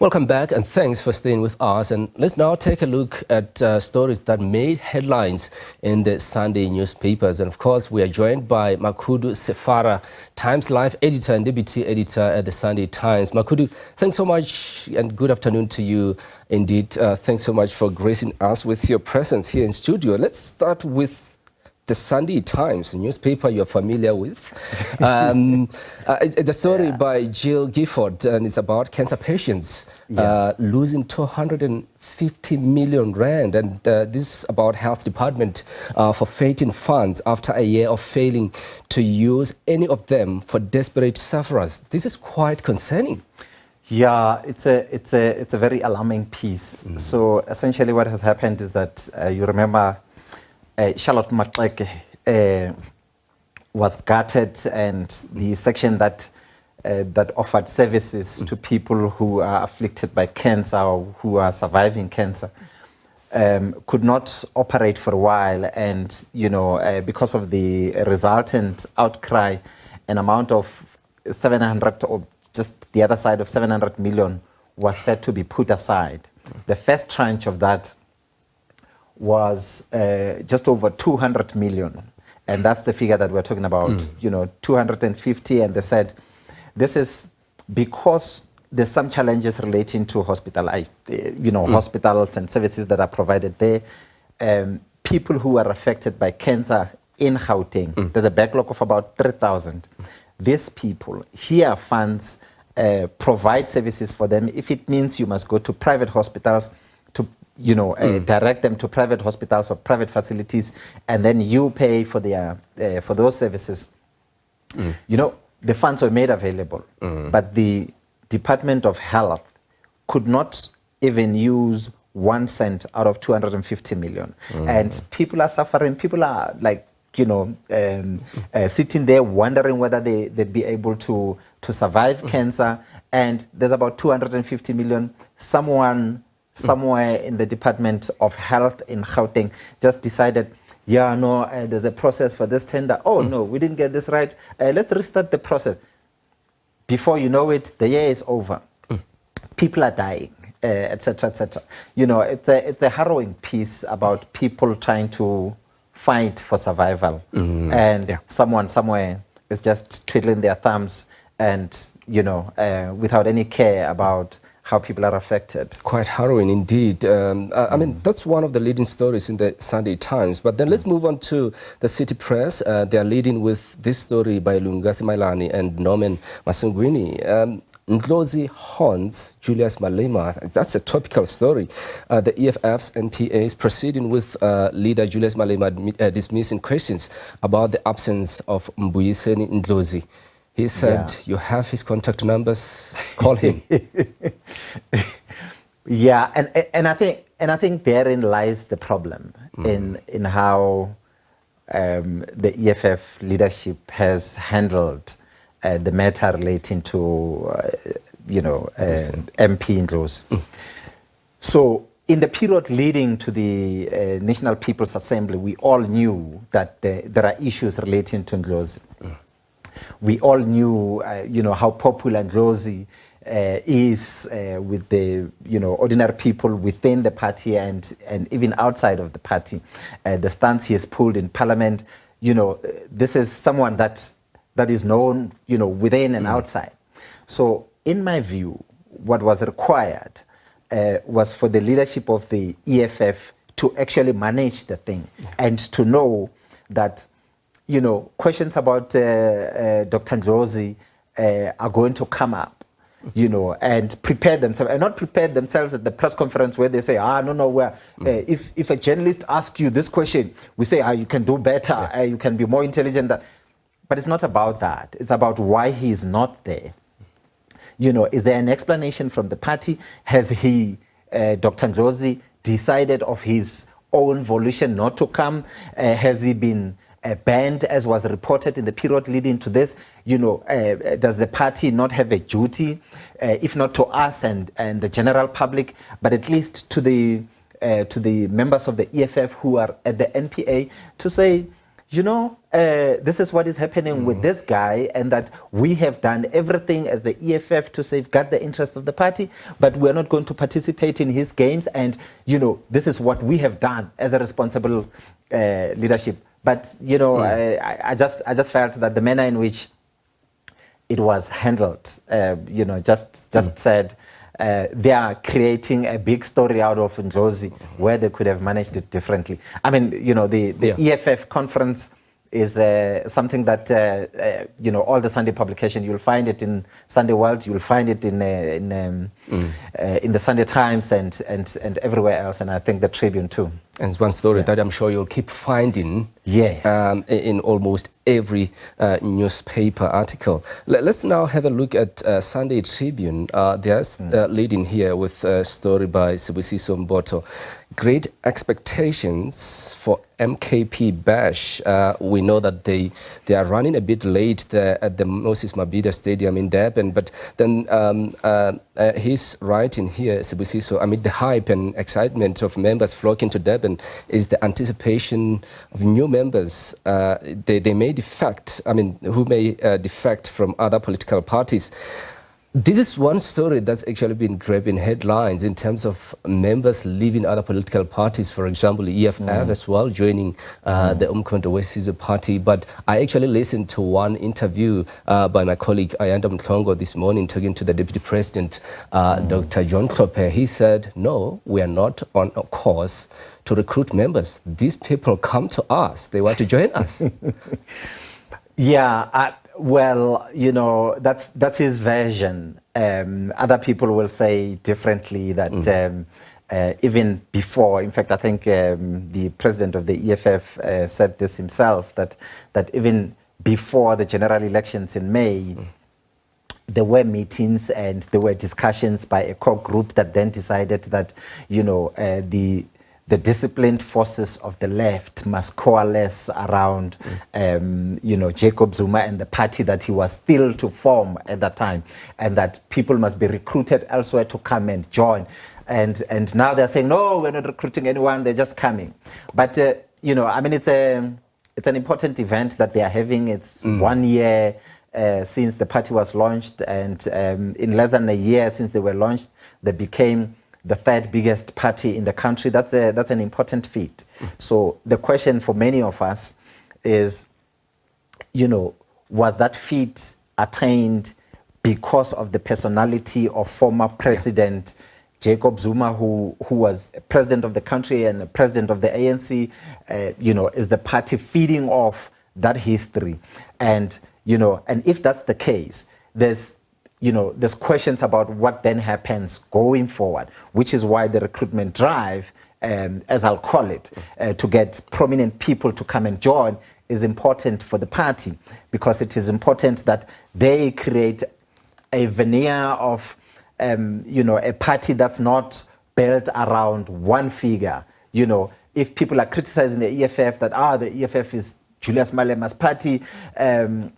Welcome back and thanks for staying with us. And let's now take a look at stories that made headlines in the Sunday newspapers. And of course, we are joined by Makudu Sefara, Times Live editor and deputy editor at the Sunday Times. Makudu, thanks so much and good afternoon to you. Indeed, thanks so much for gracing us with your presence here in studio. Let's start with the Sunday Times, a newspaper you're familiar with. It's a story by Jill Gifford, and it's about cancer patients losing 250 million rand. And this is about health department forfeiting funds after a year of failing to use any of them for desperate sufferers. This is quite concerning. Yeah, it's a very alarming piece. So essentially what has happened is that you remember Charlotte Maxeke was gutted, and the section that offered services to people who are afflicted by cancer or who are surviving cancer could not operate for a while, and because of the resultant outcry, an amount of 700 or just the other side of 700 million was said to be put aside. The first tranche of that was just over 200 million. And that's the figure that we're talking about, 250. And they said, this is because there's some challenges relating to hospitals and services that are provided there. People who are affected by cancer in Gauteng, there's a backlog of about 3,000. These people, here funds provide services for them. If it means you must go to private hospitals, to direct them to private hospitals or private facilities, and then you pay for their for those services. The funds were made available, but the Department of Health could not even use 1 cent out of 250 million, and people are suffering. People are like sitting there wondering whether they'd be able to survive cancer. And there's about 250 million. Someone somewhere in the Department of Health in Gauteng just decided, there's a process for this tender. Oh, no, we didn't get this right. Let's restart the process. Before you know it, the year is over. People are dying, etc., etc. It's a harrowing piece about people trying to fight for survival. And someone somewhere is just twiddling their thumbs and, without any care about how people are affected. Quite harrowing indeed. I mean, that's one of the leading stories in the Sunday Times. But then let's move on to the City Press. They are leading with this story by Lungasi Mailani and Norman Masungwini. Ndlozi haunts Julius Malema. That's a topical story. The EFF's NPAs proceeding with leader Julius Malema dismissing questions about the absence of Mbuyiseni Ndlozi. He said, you have his contact numbers, call him. Yeah, and I think therein lies the problem in how the EFF leadership has handled the matter relating to MP Ndlozi. So in the period leading to the National People's Assembly, we all knew that there are issues relating to Ndlozi. We all knew, how popular Ndlozi is with the, ordinary people within the party and even outside of the party. The stance he has pulled in Parliament, this is someone that is known, within and outside. So, in my view, what was required was for the leadership of the EFF to actually manage the thing and to know that questions about Dr. Ndlozi are going to come up, and prepare themselves, and not prepare themselves at the press conference where they say, if a journalist asks you this question, we say, you can do better, you can be more intelligent. But it's not about that. It's about why he is not there. Is there an explanation from the party? Has he, Dr. Ndlozi, decided of his own volition not to come? Has he been banned, as was reported in the period leading to this? Does the party not have a duty, if not to us and the general public, but at least to the members of the EFF who are at the NPA, to say, this is what is happening with this guy, and that we have done everything as the EFF to safeguard the interest of the party, but we're not going to participate in his games, and this is what we have done as a responsible leadership. But I just felt that the manner in which it was handled, just said they are creating a big story out of Ndlozi where they could have managed it differently. I mean, the EFF conference is something that all the Sunday publication, you'll find it in Sunday World, you'll find it in the Sunday Times and everywhere else, and I think the Tribune too. And it's one story that I'm sure you'll keep finding in almost every newspaper article. Let's now have a look at Sunday Tribune. There's leading here with a story by Sibusiso Mboto. Great expectations for MKP Bash. We know that they are running a bit late there at the Moses Mabhida Stadium in Durban, but then he's writing here, Sibusiso, amid the hype and excitement of members flocking to Durban is the anticipation of new members. They may defect, who may defect from other political parties. This is one story that's actually been grabbing headlines in terms of members leaving other political parties, for example, EFF as well, joining the Umkhonto weSizwe party. But I actually listened to one interview by my colleague Ayanda Mhlongo this morning, talking to the Deputy President, Dr. John Klope. He said, no, we are not on a course to recruit members. These people come to us. They want to join us. Well, that's his version. Other people will say differently that even before, in fact, I think the president of the EFF said this himself, that even before the general elections in May, there were meetings and there were discussions by a core group that then decided that, the disciplined forces of the left must coalesce around, Jacob Zuma and the party that he was still to form at that time, and that people must be recruited elsewhere to come and join. And now they're saying, no, we're not recruiting anyone, they're just coming. But, it's an important event that they are having. It's 1 year since the party was launched, and in less than a year since they were launched, they became the third biggest party in the country. That's an important feat. So the question for many of us is, was that feat attained because of the personality of former President Jacob Zuma, who was president of the country and president of the ANC? Is the party feeding off that history? And if that's the case, there's there's questions about what then happens going forward, which is why the recruitment drive, as I'll call it, to get prominent people to come and join is important for the party, because it is important that they create a veneer of, a party that's not built around one figure. If people are criticizing the EFF, that the EFF is Julius Malema's party, the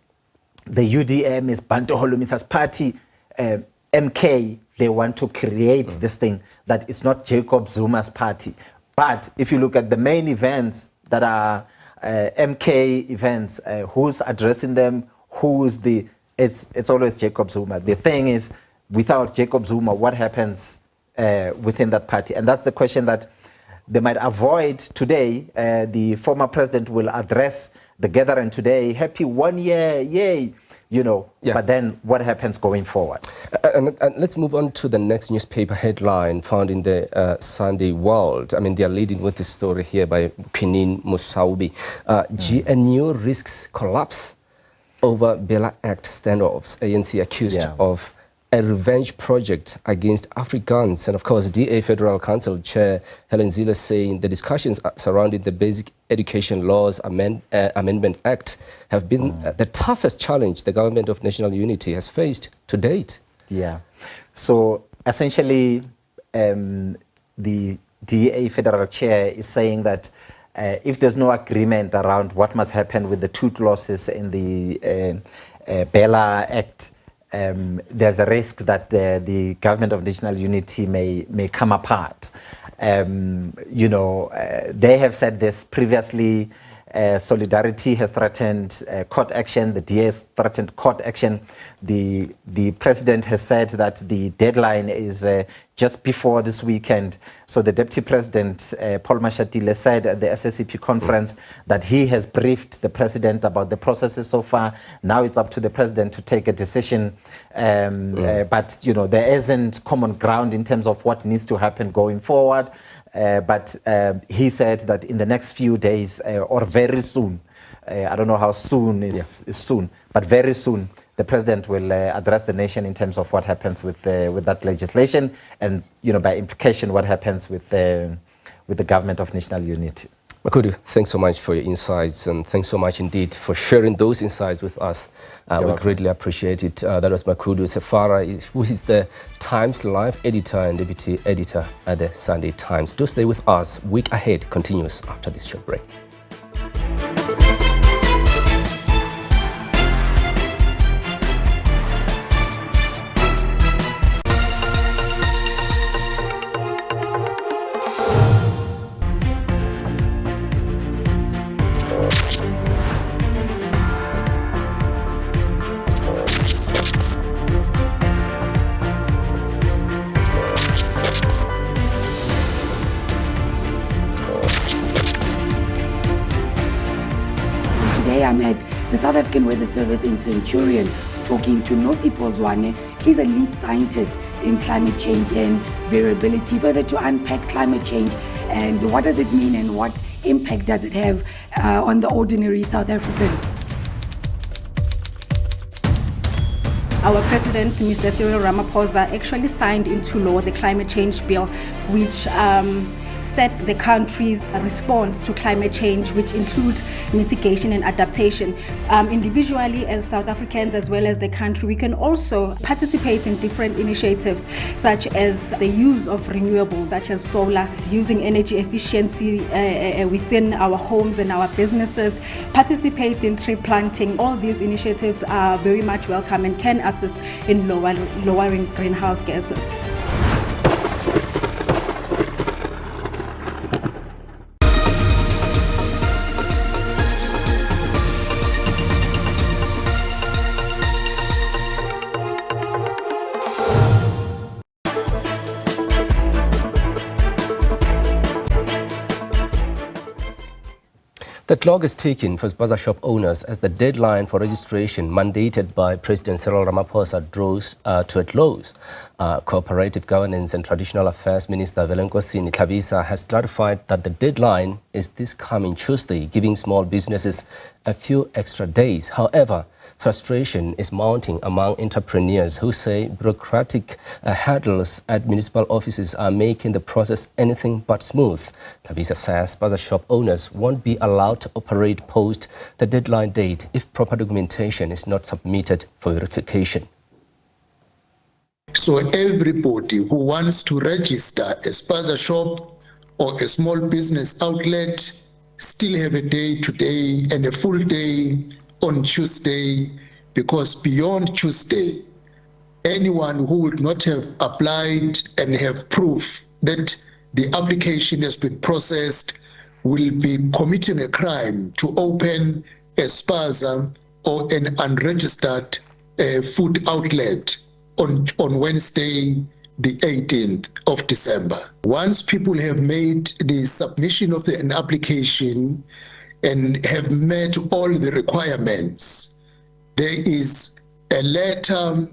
UDM is Bantu Holumisa's party, MK, they want to create this thing that it's not Jacob Zuma's party. But if you look at the main events that are MK events, who's addressing them, it's always Jacob Zuma. The thing is, without Jacob Zuma, what happens within that party? And that's the question that they might avoid today. The former president will address the gathering today. Happy 1 year, yay. But then what happens going forward? And let's move on to the next newspaper headline found in the Sunday World. I mean, they are leading with this story here by Quinin Musaubi. GNU risks collapse over Bela Act standoffs. ANC accused of a revenge project against Afrikaans. And of course, DA Federal Council Chair Helen Zille saying the discussions surrounding the Basic Education Laws Amendment Act have been the toughest challenge the Government of National Unity has faced to date. Yeah. So essentially, the DA Federal Chair is saying that if there's no agreement around what must happen with the two clauses in the Bela Act, there's a risk that the Government of National Unity may come apart. They have said this previously. Solidarity has threatened court action. The DA has threatened court action. The president has said that the deadline is just before this weekend. So the deputy president, Paul Mashatile, said at the SABC conference that he has briefed the president about the processes so far. Now it's up to the president to take a decision. But there isn't common ground in terms of what needs to happen going forward. But he said that in the next few days or very soon, I don't know how soon is soon, but very soon, the president will address the nation in terms of what happens with that legislation, and by implication, what happens with the Government of National Unity. Makudu, thanks so much for your insights, and thanks so much indeed for sharing those insights with us. We greatly appreciate it. That was Makudu Sefara, who is the Times Live editor and deputy editor at the Sunday Times. Do stay with us. Week Ahead continues after this short break. I'm at the South African Weather Service in Centurion talking to Nosi Pozwane. She's a lead scientist in climate change and variability, further to unpack climate change and what does it mean and what impact does it have on the ordinary South African. Our president, Mr. Cyril Ramaphosa, actually signed into law the climate change bill, which set the country's response to climate change, which include mitigation and adaptation. Individually as South Africans as well as the country, we can also participate in different initiatives such as the use of renewables, such as solar, using energy efficiency within our homes and our businesses, participate in tree planting. All these initiatives are very much welcome and can assist in lowering greenhouse gases. The clock is ticking for Spaza shop owners as the deadline for registration mandated by President Cyril Ramaphosa draws to a close. Cooperative Governance and Traditional Affairs Minister Velenkosini Tlhabisa has clarified that the deadline is this coming Tuesday, giving small businesses a few extra days. However, frustration is mounting among entrepreneurs who say bureaucratic hurdles at municipal offices are making the process anything but smooth. Tlhabisa says Spaza shop owners won't be allowed to operate post the deadline date if proper documentation is not submitted for verification. So everybody who wants to register a Spaza shop or a small business outlet still have a day today and a full day on Tuesday, because beyond Tuesday, anyone who would not have applied and have proof that the application has been processed will be committing a crime to open a Spaza or an unregistered food outlet on Wednesday, the 18th of December. Once people have made the submission of an application and have met all the requirements, there is a letter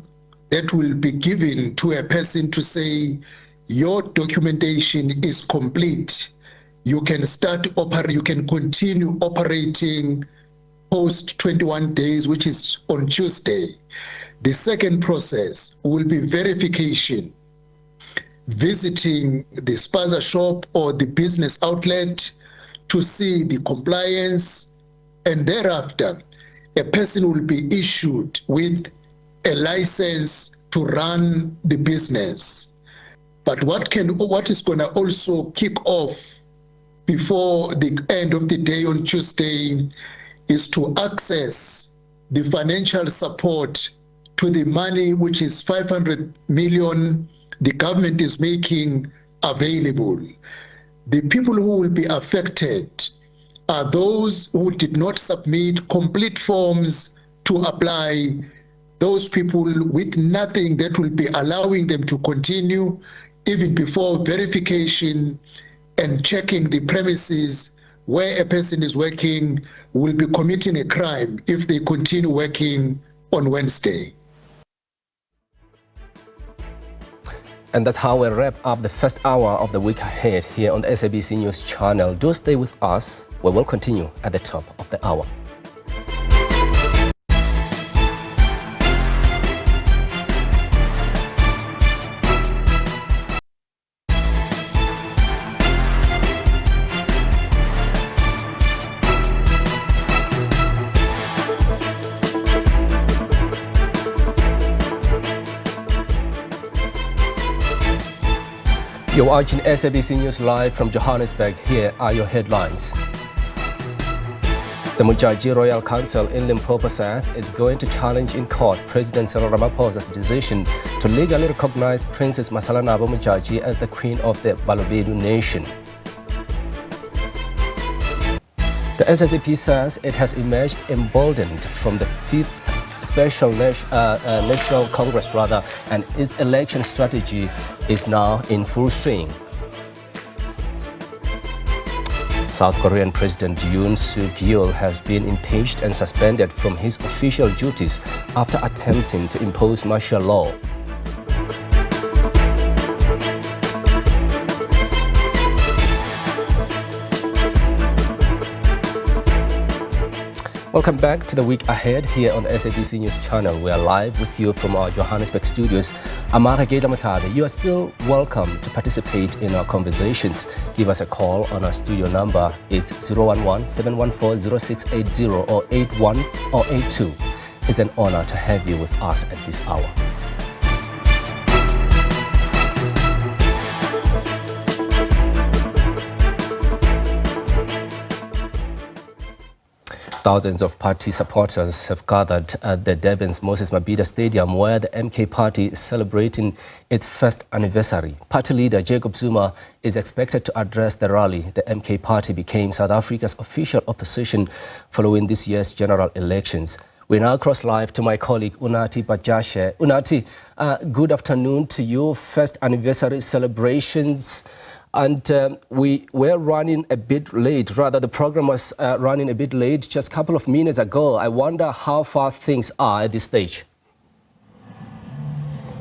that will be given to a person to say, your documentation is complete. You can you can continue operating post 21 days, which is on Tuesday. The second process will be verification, visiting the Spaza shop or the business outlet to see the compliance, and thereafter a person will be issued with a license to run the business. But what is going to also kick off before the end of the day on Tuesday is to access the financial support to the money, which is 500 million the government is making available. The people who will be affected are those who did not submit complete forms to apply, those people with nothing that will be allowing them to continue even before verification and checking the premises where a person is working will be committing a crime if they continue working on Wednesday. And that's how we wrap up the first hour of the week ahead here on the SABC News channel. Do stay with us. We will continue at the top of the hour. You're watching SABC News live from Johannesburg. Here are your headlines. The Mujaji Royal Council in Limpopo says it's going to challenge in court President Cyril Ramaphosa's decision to legally recognize Princess Masalanabo Mujaji as the Queen of the Balobedu Nation. The SSAP says it has emerged emboldened from the 5th Special National Congress and its election strategy is now in full swing. South Korean President Yoon Suk-yeol has been impeached and suspended from his official duties after attempting to impose martial law. Welcome back to the week ahead here on the SABC News channel. We are live with you from our Johannesburg studios. You are still welcome to participate in our conversations. Give us a call on our studio number. It's 011-714-0680 or 81 or 82. It's an honor to have you with us at this hour. Thousands of party supporters have gathered at the Durban's Moses Mabhida Stadium, where the MK party is celebrating its first anniversary. Party leader Jacob Zuma is expected to address the rally. The MK party became South Africa's official opposition following this year's general elections. We now cross live to my colleague Unathi Bajashe. Unathi, good afternoon to you. First anniversary celebrations. And we were running a bit late, rather the program was running a bit late just a couple of minutes ago. I wonder how far things are at this stage.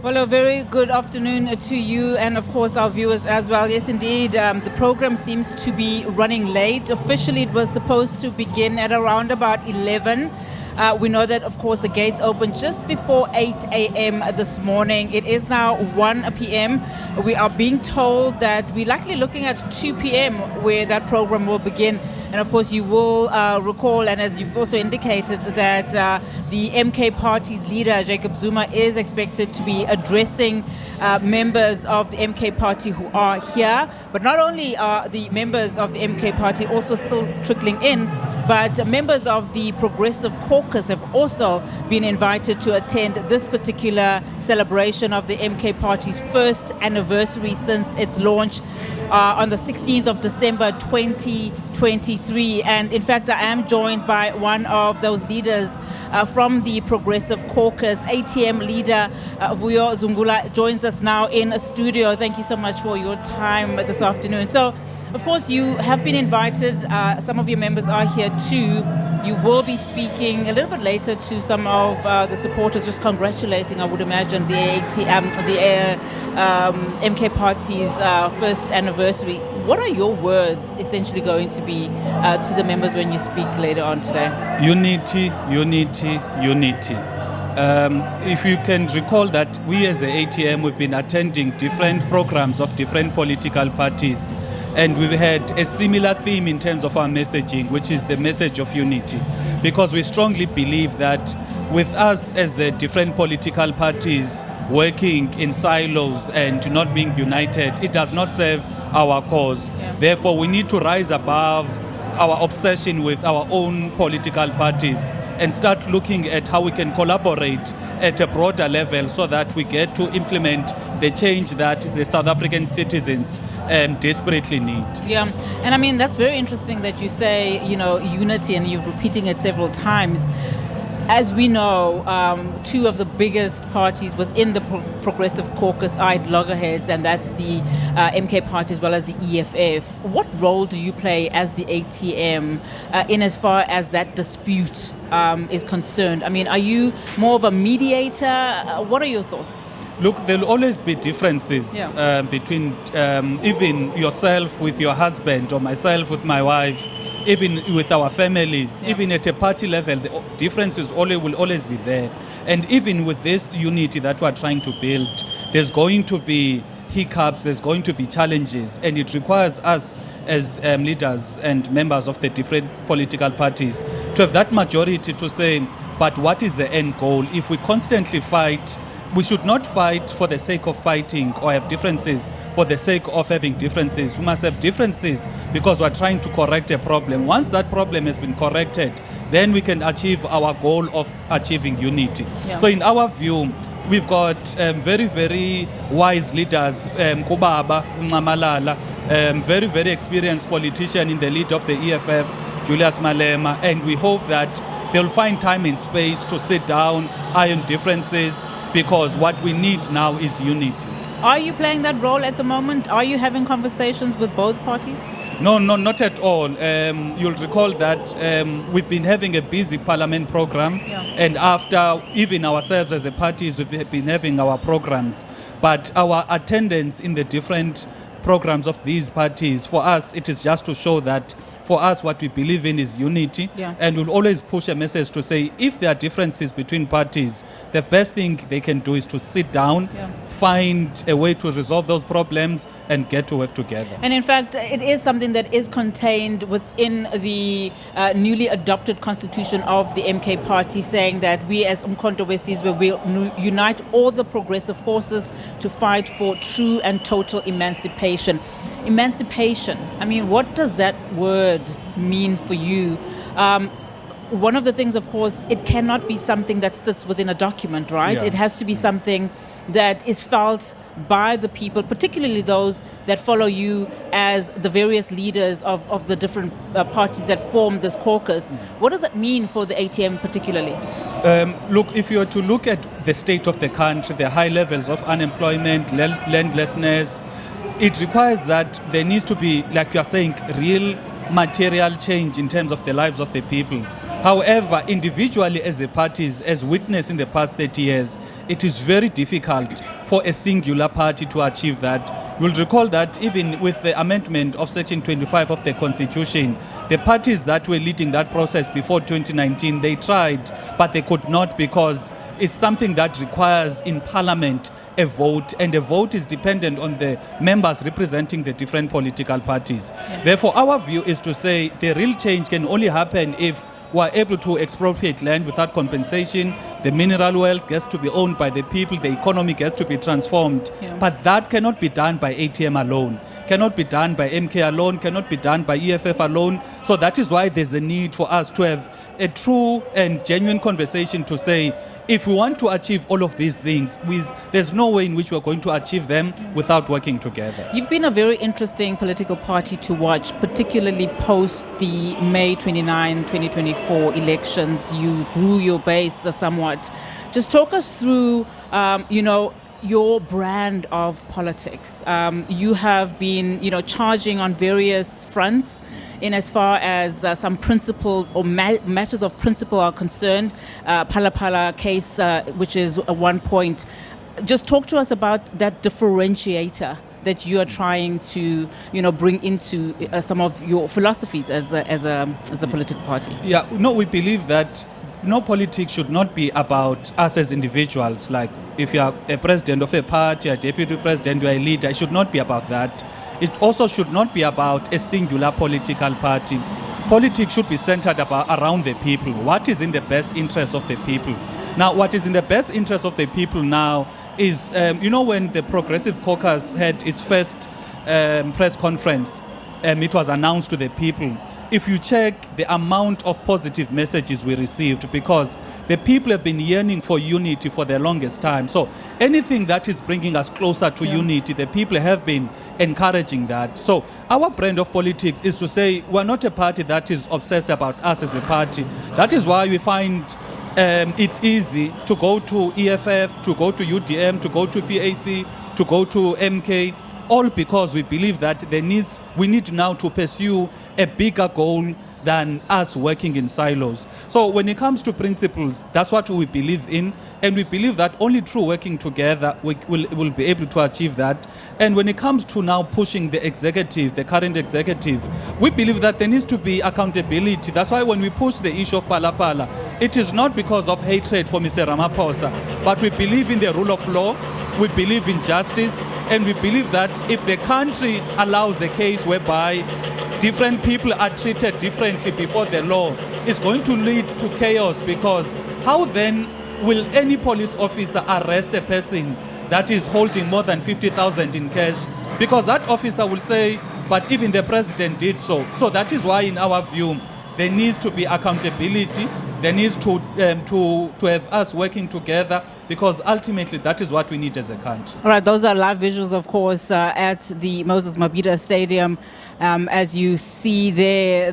Well, a very good afternoon to you and, of course, our viewers as well. Yes, indeed, the program seems to be running late. Officially, it was supposed to begin at around about 11. We know that, of course, the gates opened just before 8 a.m. this morning. It is now 1 p.m. We are being told that we're likely looking at 2 p.m. where that program will begin. And of course, you will recall, and as you've also indicated, that the MK party's leader, Jacob Zuma, is expected to be addressing members of the MK party who are here. But not only are the members of the MK party also still trickling in, but members of the Progressive Caucus have also been invited to attend this particular celebration of the MK party's first anniversary since its launch on the 16th of December 2023. And in fact, I am joined by one of those leaders from the Progressive Caucus. ATM leader Vuyo Zungula joins us now in a studio. Thank you so much for your time this afternoon. So, of course, you have been invited. Some of your members are here too. You will be speaking a little bit later to some of the supporters, just congratulating, I would imagine, the MK party's first anniversary. What are your words essentially going to be to the members when you speak later on today? Unity, unity, unity. If you can recall that we as the ATM, we've been attending different programs of different political parties. And we've had a similar theme in terms of our messaging, which is the message of unity. Because we strongly believe that with us as the different political parties working in silos and not being united, it does not serve our cause. Yeah. Therefore, we need to rise above our obsession with our own political parties and start looking at how we can collaborate at a broader level so that we get to implement the change that the South African citizens desperately need. Yeah, and I mean, that's very interesting that you say, you know, unity, and you're repeating it several times. As we know, two of the biggest parties within the Progressive Caucus are at loggerheads, and that's the MK party as well as the EFF. What role do you play as the ATM in as far as that dispute is concerned? I mean, are you more of a mediator? What are your thoughts? Look, there'll always be differences between even yourself with your husband or myself with my wife, even with our families, even at a party level, the differences will always be there. And even with this unity that we're trying to build, there's going to be hiccups, there's going to be challenges, and it requires us as leaders and members of the different political parties to have that majority to say, but what is the end goal? If we constantly fight, we should not fight for the sake of fighting or have differences for the sake of having differences. We must have differences because we're trying to correct a problem. Once that problem has been corrected, then we can achieve our goal of achieving unity. Yeah. So in our view, we've got very, very wise leaders, Kubaba, Malema, very, very experienced politician in the lead of the EFF, Julius Malema, and we hope that they'll find time and space to sit down, iron differences, because what we need now is unity. Are you playing that role at the moment? Are you having conversations with both parties? No, not at all. You'll recall that we've been having a busy parliament program, and after even ourselves as a parties, we've been having our programs. But our attendance in the different programs of these parties, for us, it is just to show that for us, what we believe in is unity, and we'll always push a message to say if there are differences between parties, the best thing they can do is to sit down, find a way to resolve those problems, and get to work together. And in fact, it is something that is contained within the newly adopted constitution of the MK party, saying that we as Umkhonto weSizwe will unite all the progressive forces to fight for true and total emancipation. Emancipation, I mean, what does that word mean for you? One of the things, of course, it cannot be something that sits within a document, right? It has to be something that is felt by the people, particularly those that follow you as the various leaders of the different parties that form this caucus. What does that mean for the ATM particularly? Look, if you were to look at the state of the country, the high levels of unemployment, landlessness, it requires that there needs to be, like you are saying, real material change in terms of the lives of the people. However, individually as a parties, as witnessed in the past 30 years, it is very difficult for a singular party to achieve that. You'll recall that even with the amendment of Section 25 of the Constitution, the parties that were leading that process before 2019, they tried, but they could not, because it's something that requires in Parliament a vote, and a vote is dependent on the members representing the different political parties. Yeah. Therefore, our view is to say the real change can only happen if we're able to expropriate land without compensation, the mineral wealth gets to be owned by the people, the economy gets to be transformed. Yeah. But that cannot be done by ATM alone, cannot be done by MK alone, cannot be done by EFF alone. So that is why there's a need for us to have a true and genuine conversation to say, if we want to achieve all of these things, there's no way in which we're going to achieve them without working together. You've been a very interesting political party to watch, particularly post the May 29, 2024 elections. You grew your base somewhat. Just talk us through, your brand of politics. You have been, charging on various fronts in as far as some principle or matters of principle are concerned. Phala case, which is one point. Just talk to us about that differentiator that you are trying to, bring into some of your philosophies as a political party. Yeah, no, we believe that no politics should not be about us as individuals. Like if you are a president of a party, a deputy president, you are a leader, it should not be about that. It also should not be about a singular political party. Politics should be centered around the people. What is in the best interest of the people? Now, what is in the best interest of the people now is, when the Progressive Caucus had its first press conference, it was announced to the people. If you check the amount of positive messages we received, because the people have been yearning for unity for the longest time. So anything that is bringing us closer to unity, the people have been encouraging that. So our brand of politics is to say we're not a party that is obsessed about us as a party. That is why we find it easy to go to EFF, to go to UDM, to go to PAC, to go to MK, all because we believe that we need now to pursue a bigger goal than us working in silos. So when it comes to principles, that's what we believe in, and we believe that only through working together we will be able to achieve that. And when it comes to now pushing the executive, the current executive, we believe that there needs to be accountability. That's why when we push the issue of Phala, it is not because of hatred for Mr. Ramaphosa, but we believe in the rule of law, we believe in justice, and we believe that if the country allows a case whereby different people are treated differently before the law, it's going to lead to chaos, because how then will any police officer arrest a person that is holding more than 50,000 in cash? Because that officer will say, but even the president did so. So that is why, in our view, there needs to be accountability. There needs to have us working together, because ultimately that is what we need as a country. All right, those are live visuals, of course, at the Moses Mabhida Stadium. As you see there,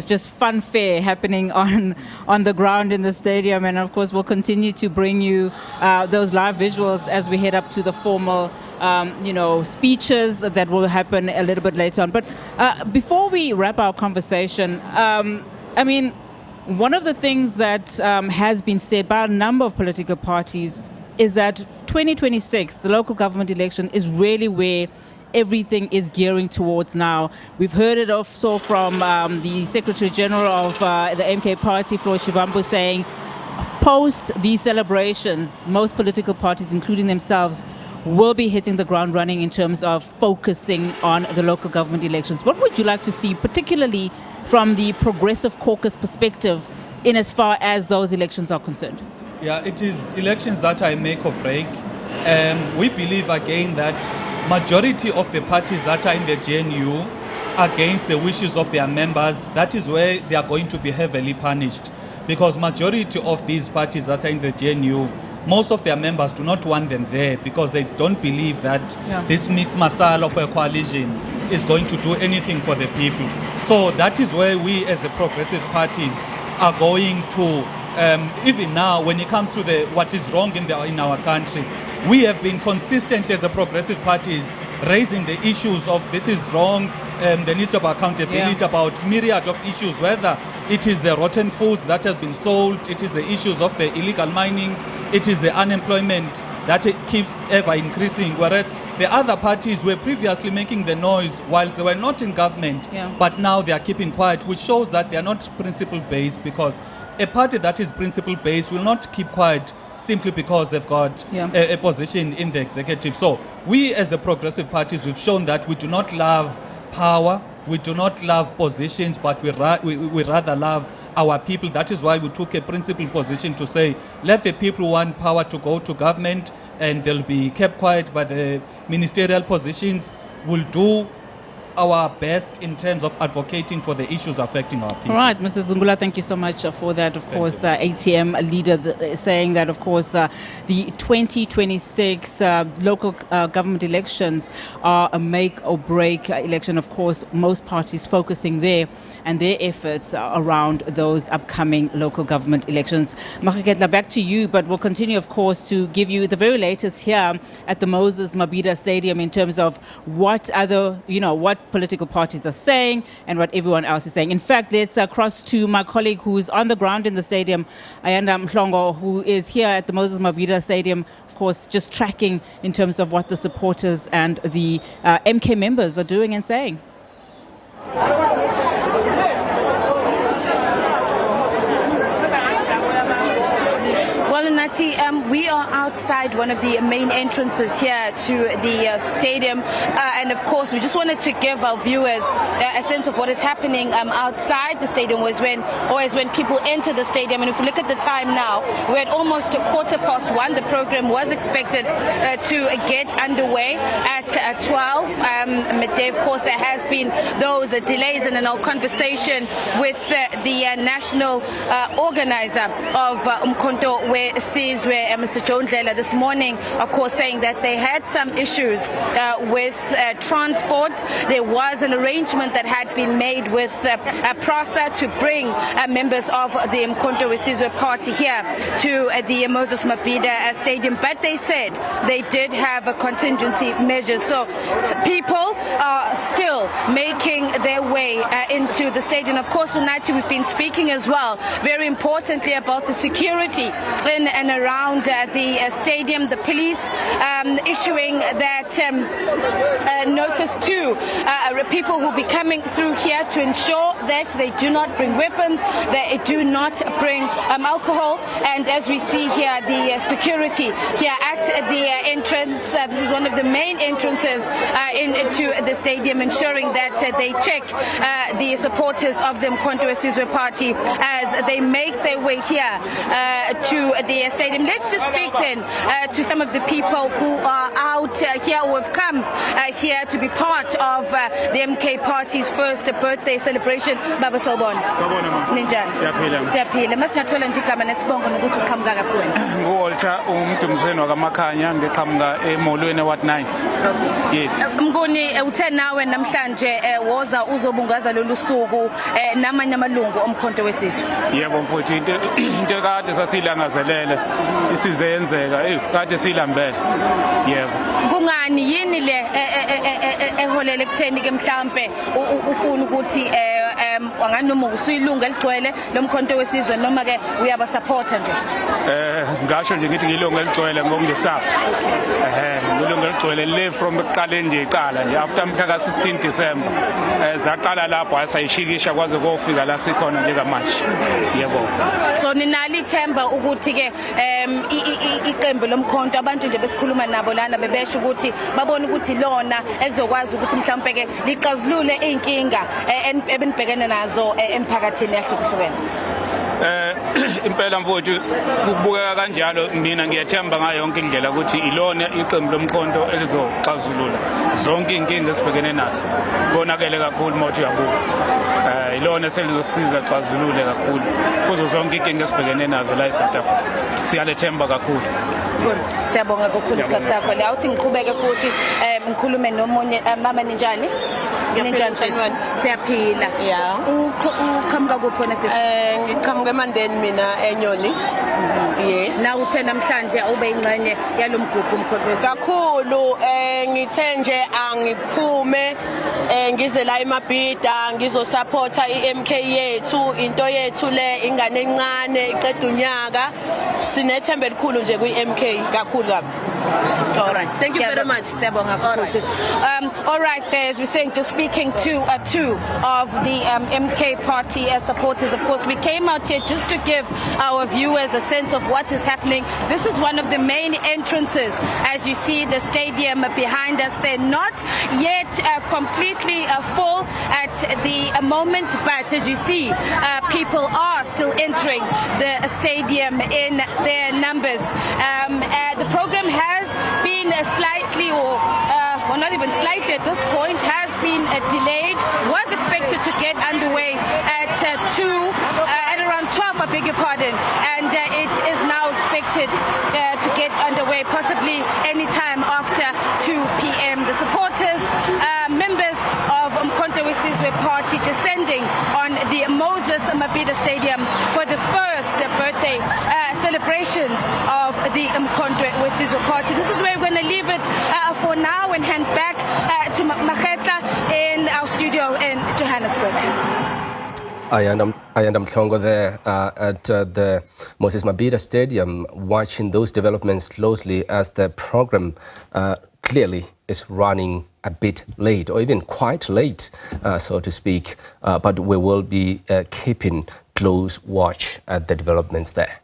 just fanfare happening on the ground in the stadium. And of course, we'll continue to bring you those live visuals as we head up to the formal, speeches that will happen a little bit later on. But before we wrap our conversation, one of the things that has been said by a number of political parties is that 2026, the local government election, is really where everything is gearing towards now. We've heard it also from the Secretary General of the MK party, Floyd Shivambu, saying post these celebrations, most political parties, including themselves, will be hitting the ground running in terms of focusing on the local government elections. What would you like to see, particularly from the Progressive Caucus perspective, in as far as those elections are concerned? Yeah, it is elections that are make or break. We believe again that majority of the parties that are in the GNU against the wishes of their members, that is where they are going to be heavily punished, because majority of these parties that are in the GNU, most of their members do not want them there, because they don't believe that this mixed masala of a coalition is going to do anything for the people. So that is where we as the progressive parties are going to, even now when it comes to what is wrong in our country, we have been consistently as the progressive parties raising the issues of this is wrong, there needs to be accountability about myriad of issues, whether it is the rotten foods that has been sold, it is the issues of the illegal mining, it is the unemployment that it keeps ever increasing, whereas the other parties were previously making the noise whilst they were not in government, but now they are keeping quiet, which shows that they are not principle-based, because a party that is principle-based will not keep quiet simply because they've got a position in the executive. So we as the progressive parties, we've shown that we do not love power, we do not love positions, but we rather love our people. That is why we took a principled position to say, let the people who want power to go to government and they'll be kept quiet by the ministerial positions. We'll do our best in terms of advocating for the issues affecting our people. All right, Mr. Zungula, thank you so much for that. Of course, ATM leader saying that, of course, the 2026 local government elections are a make or break election. Of course, most parties focusing there and their efforts around those upcoming local government elections. Makeketla, back to you, but we'll continue, of course, to give you the very latest here at the Moses Mabhida Stadium in terms of what other, what political parties are saying and what everyone else is saying. In fact, let's cross to my colleague who's on the ground in the stadium, Ayanda Mhlongo, who is here at the Moses Mabhida Stadium, of course, just tracking in terms of what the supporters and the MK members are doing and saying. Well, Nati, we are outside one of the main entrances here to the stadium, and of course we just wanted to give our viewers a sense of what is happening outside the stadium as when people enter the stadium. And if we look at the time now, we're at almost 1:15. The program was expected to get underway at 12 midday. Of course, there has been those delays, and in our conversation with the national organizer of Umkhonto Sizwe, Mr. John Dlela, this morning, of course, saying that they had some issues with transport. There was an arrangement that had been made with PRASA to bring members of the Umkhonto Sizwe party here to the Moses Mabhida Stadium, but they said they did have a contingency measure. So people are still making their way into the stadium. Of course, tonight we've been speaking as well, very importantly, about the security in and around the stadium. The police issuing that notice to people who will be coming through here to ensure that they do not bring weapons, they do not bring alcohol. And as we see here, the security here at the entrance, this is one of the main entrances into the stadium, ensuring that they check the supporters of the Umkhonto Sizwe party as they make their way here to the stadium. Let's just speak then to some of the people who are out here, who have come here to be part of the MK party's first birthday celebration. Baba Sawubona. Ninjani? Siyaphila. Masingathola nje igama nesibongo nokuthi uqhamuka kaphi wena. Ngolcha umdumzeni wakamakhanya ngiqhamuka emolweni wat 9. Yes. Mnguni uthe nawe namhlanje woza uzobungaza lolu suku namanye amalungu omkhonto wesizwe. Yebo mfowethu, into kade sasilangazelele isizenzeka kade silambele. Yebo. Kungani yini le eholele kutheni ke mhlambe ufuna ukuthi anganoma usuyilunga eligcwele lomkhonto wesizwe noma ke uyaba supporta nje? Ngasho nje ngithi ngilunga eligcwele ngokungesapho. Ngilunga eligcwele le from ekuqaleni nje iqala nje after mhla ka 16 December zaqala lapho asayishikisha kwaze kofika la sikhona nje kamanje. Yebo. So ninali ithemba ukuthi ke iqembu lomkhonto abantu nje besikhuluma nabo lana bebesho ukuthi babona ukuthi lona elizokwazi ukuthi mhlawumbe ke liqazulule inkinga ebenibhekene nazo emphakathini yahlukahlukene? Impela mfowethu kubukeka kanjalo, mina ngiyathemba ngayo yonke indlela ukuthi ilona iqembu lomkhonto elizoxazulula zonke inkinga esibhekene nazo. Konakele kakhulu mawuthi uyabuka. Ilona selizosiza xazulule kakhulu kuzo zonke inkinga esibhekene nazo la eSouth Africa. Siyalethemba kakhulu. Siyabonga kakhulu isikhathi sakho. La uthi ngiqhubeke futhi ngikhulume nomunye mama ninjani? Ninjani sis? Siyaphila. Yeah. Uqhamuka kuphi wena sis? Ngiqhamuka emandeni mina enyoni. Yes. Na uthe namhlanje ube ingxenye yalomgubho umkhonto wesizwe. Kakhulu ngithe nje angiphume ngize la eMabhida ngizosupporta iMK yethu into yethu le ingane encane iqeda unyaka sinethemba elikhulu nje kuiMK kakhulu kabi. All right. Thank you very much. All right, there, as we're saying, just speaking to two of the MK party supporters. Of course, we came out here just to give our viewers a sense of what is happening. This is one of the main entrances. As you see the stadium behind us, they're not yet completely full at the moment, but as you see, people are still entering the stadium in their numbers. The program has been slightly, or not even slightly at this point, has been delayed. Was expected to get underway at around 12, I beg your pardon, and it is now expected to get underway possibly any time after 2 p.m. The supporters, members of Umkhonto weSizwe Party, descending on the Moses Mabhida Stadium for the first birthday celebrations of the Umkhonto weSizwe Party. This is where we're going to leave it for now and hand back to Makhetla in our studio in Johannesburg. Ayanda Mhlongo there at the Moses Mabhida Stadium, watching those developments closely as the program clearly is running a bit late, or even quite late, so to speak. But we will be keeping close watch at the developments there.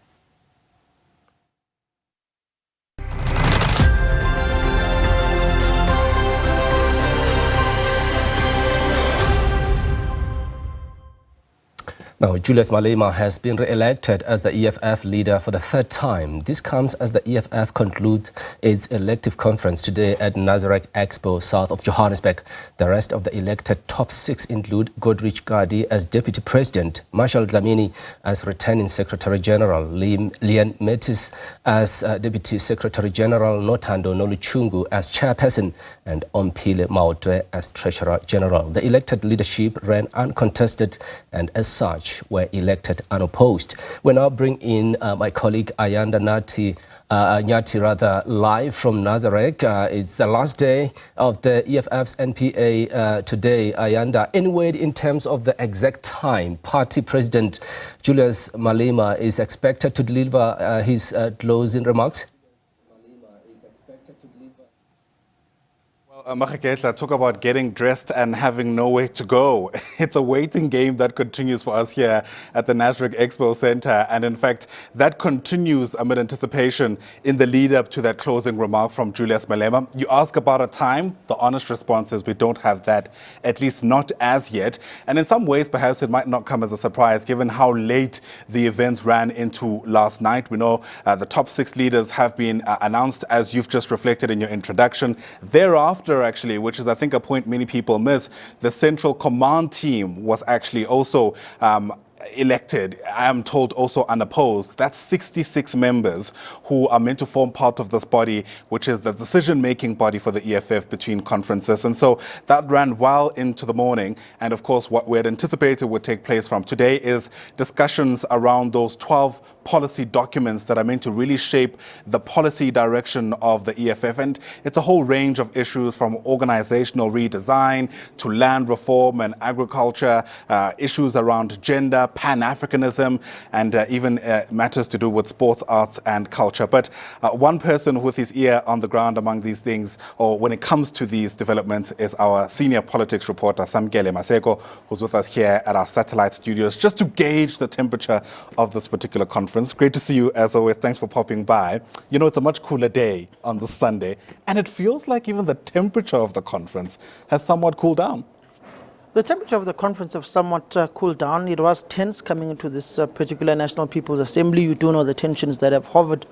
Now, Julius Malema has been re-elected as the EFF leader for the third time. This comes as the EFF concludes its elective conference today at Nazareth Expo, south of Johannesburg. The rest of the elected top six include Godrich Gadi as Deputy President, Marshall Dlamini as Returning Secretary General, Leon Metis as Deputy Secretary General, Nothando Noluchungu as Chairperson, and Ompile Maotwe as Treasurer General. The elected leadership ran uncontested and as such were elected unopposed. We now bring in my colleague Ayanda Nyati live from Nazareth. It's the last day of the EFF's NPA today. Ayanda, any word in terms of the exact time party president Julius Malema is expected to deliver his closing remarks? Makhetla, talk about getting dressed and having nowhere to go. It's a waiting game that continues for us here at the Nazareth Expo Center. And in fact, that continues amid anticipation in the lead up to that closing remark from Julius Malema. You ask about a time, the honest response is we don't have that, at least not as yet. And in some ways, perhaps it might not come as a surprise given how late the events ran into last night. We know the top six leaders have been announced, as you've just reflected in your introduction. Thereafter, actually, which is I think a point many people miss, the Central Command team was actually also elected, I am told also unopposed. That's 66 members who are meant to form part of this body, which is the decision-making body for the EFF between conferences. And so that ran well into the morning. And of course, what we had anticipated would take place from today is discussions around those 12 policy documents that are meant to really shape the policy direction of the EFF. And it's a whole range of issues from organizational redesign to land reform and agriculture, issues around gender, Pan-Africanism, and even matters to do with sports, arts and culture. But one person with his ear on the ground among these things, or when it comes to these developments, is our senior politics reporter, Samgele Maseko, who's with us here at our satellite studios, just to gauge the temperature of this particular conference. Great to see you as always. Thanks for popping by. You know, it's a much cooler day on this Sunday, and it feels like even the temperature of the conference has somewhat cooled down. The temperature of the conference have somewhat cooled down. It was tense coming into this particular National People's Assembly. You do know the tensions that have hovered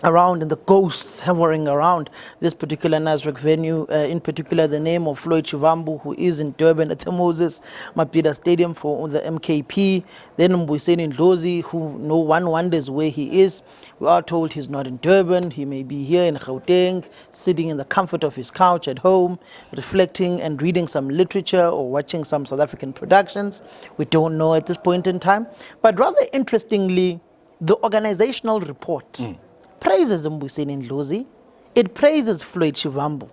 around and the ghosts hovering around this particular Nasrec venue, in particular the name of Floyd Shivambu, who is in Durban at the Moses Mabhida Stadium for the MKP, then Mbuyiseni Ndlozi, who no one wonders where he is. We are told he's not in Durban, he may be here in Gauteng, sitting in the comfort of his couch at home, reflecting and reading some literature or watching some South African productions. We don't know at this point in time. But rather interestingly, the organizational report praises Mbuyiseni Ndlozi, it praises Floyd Shivambu.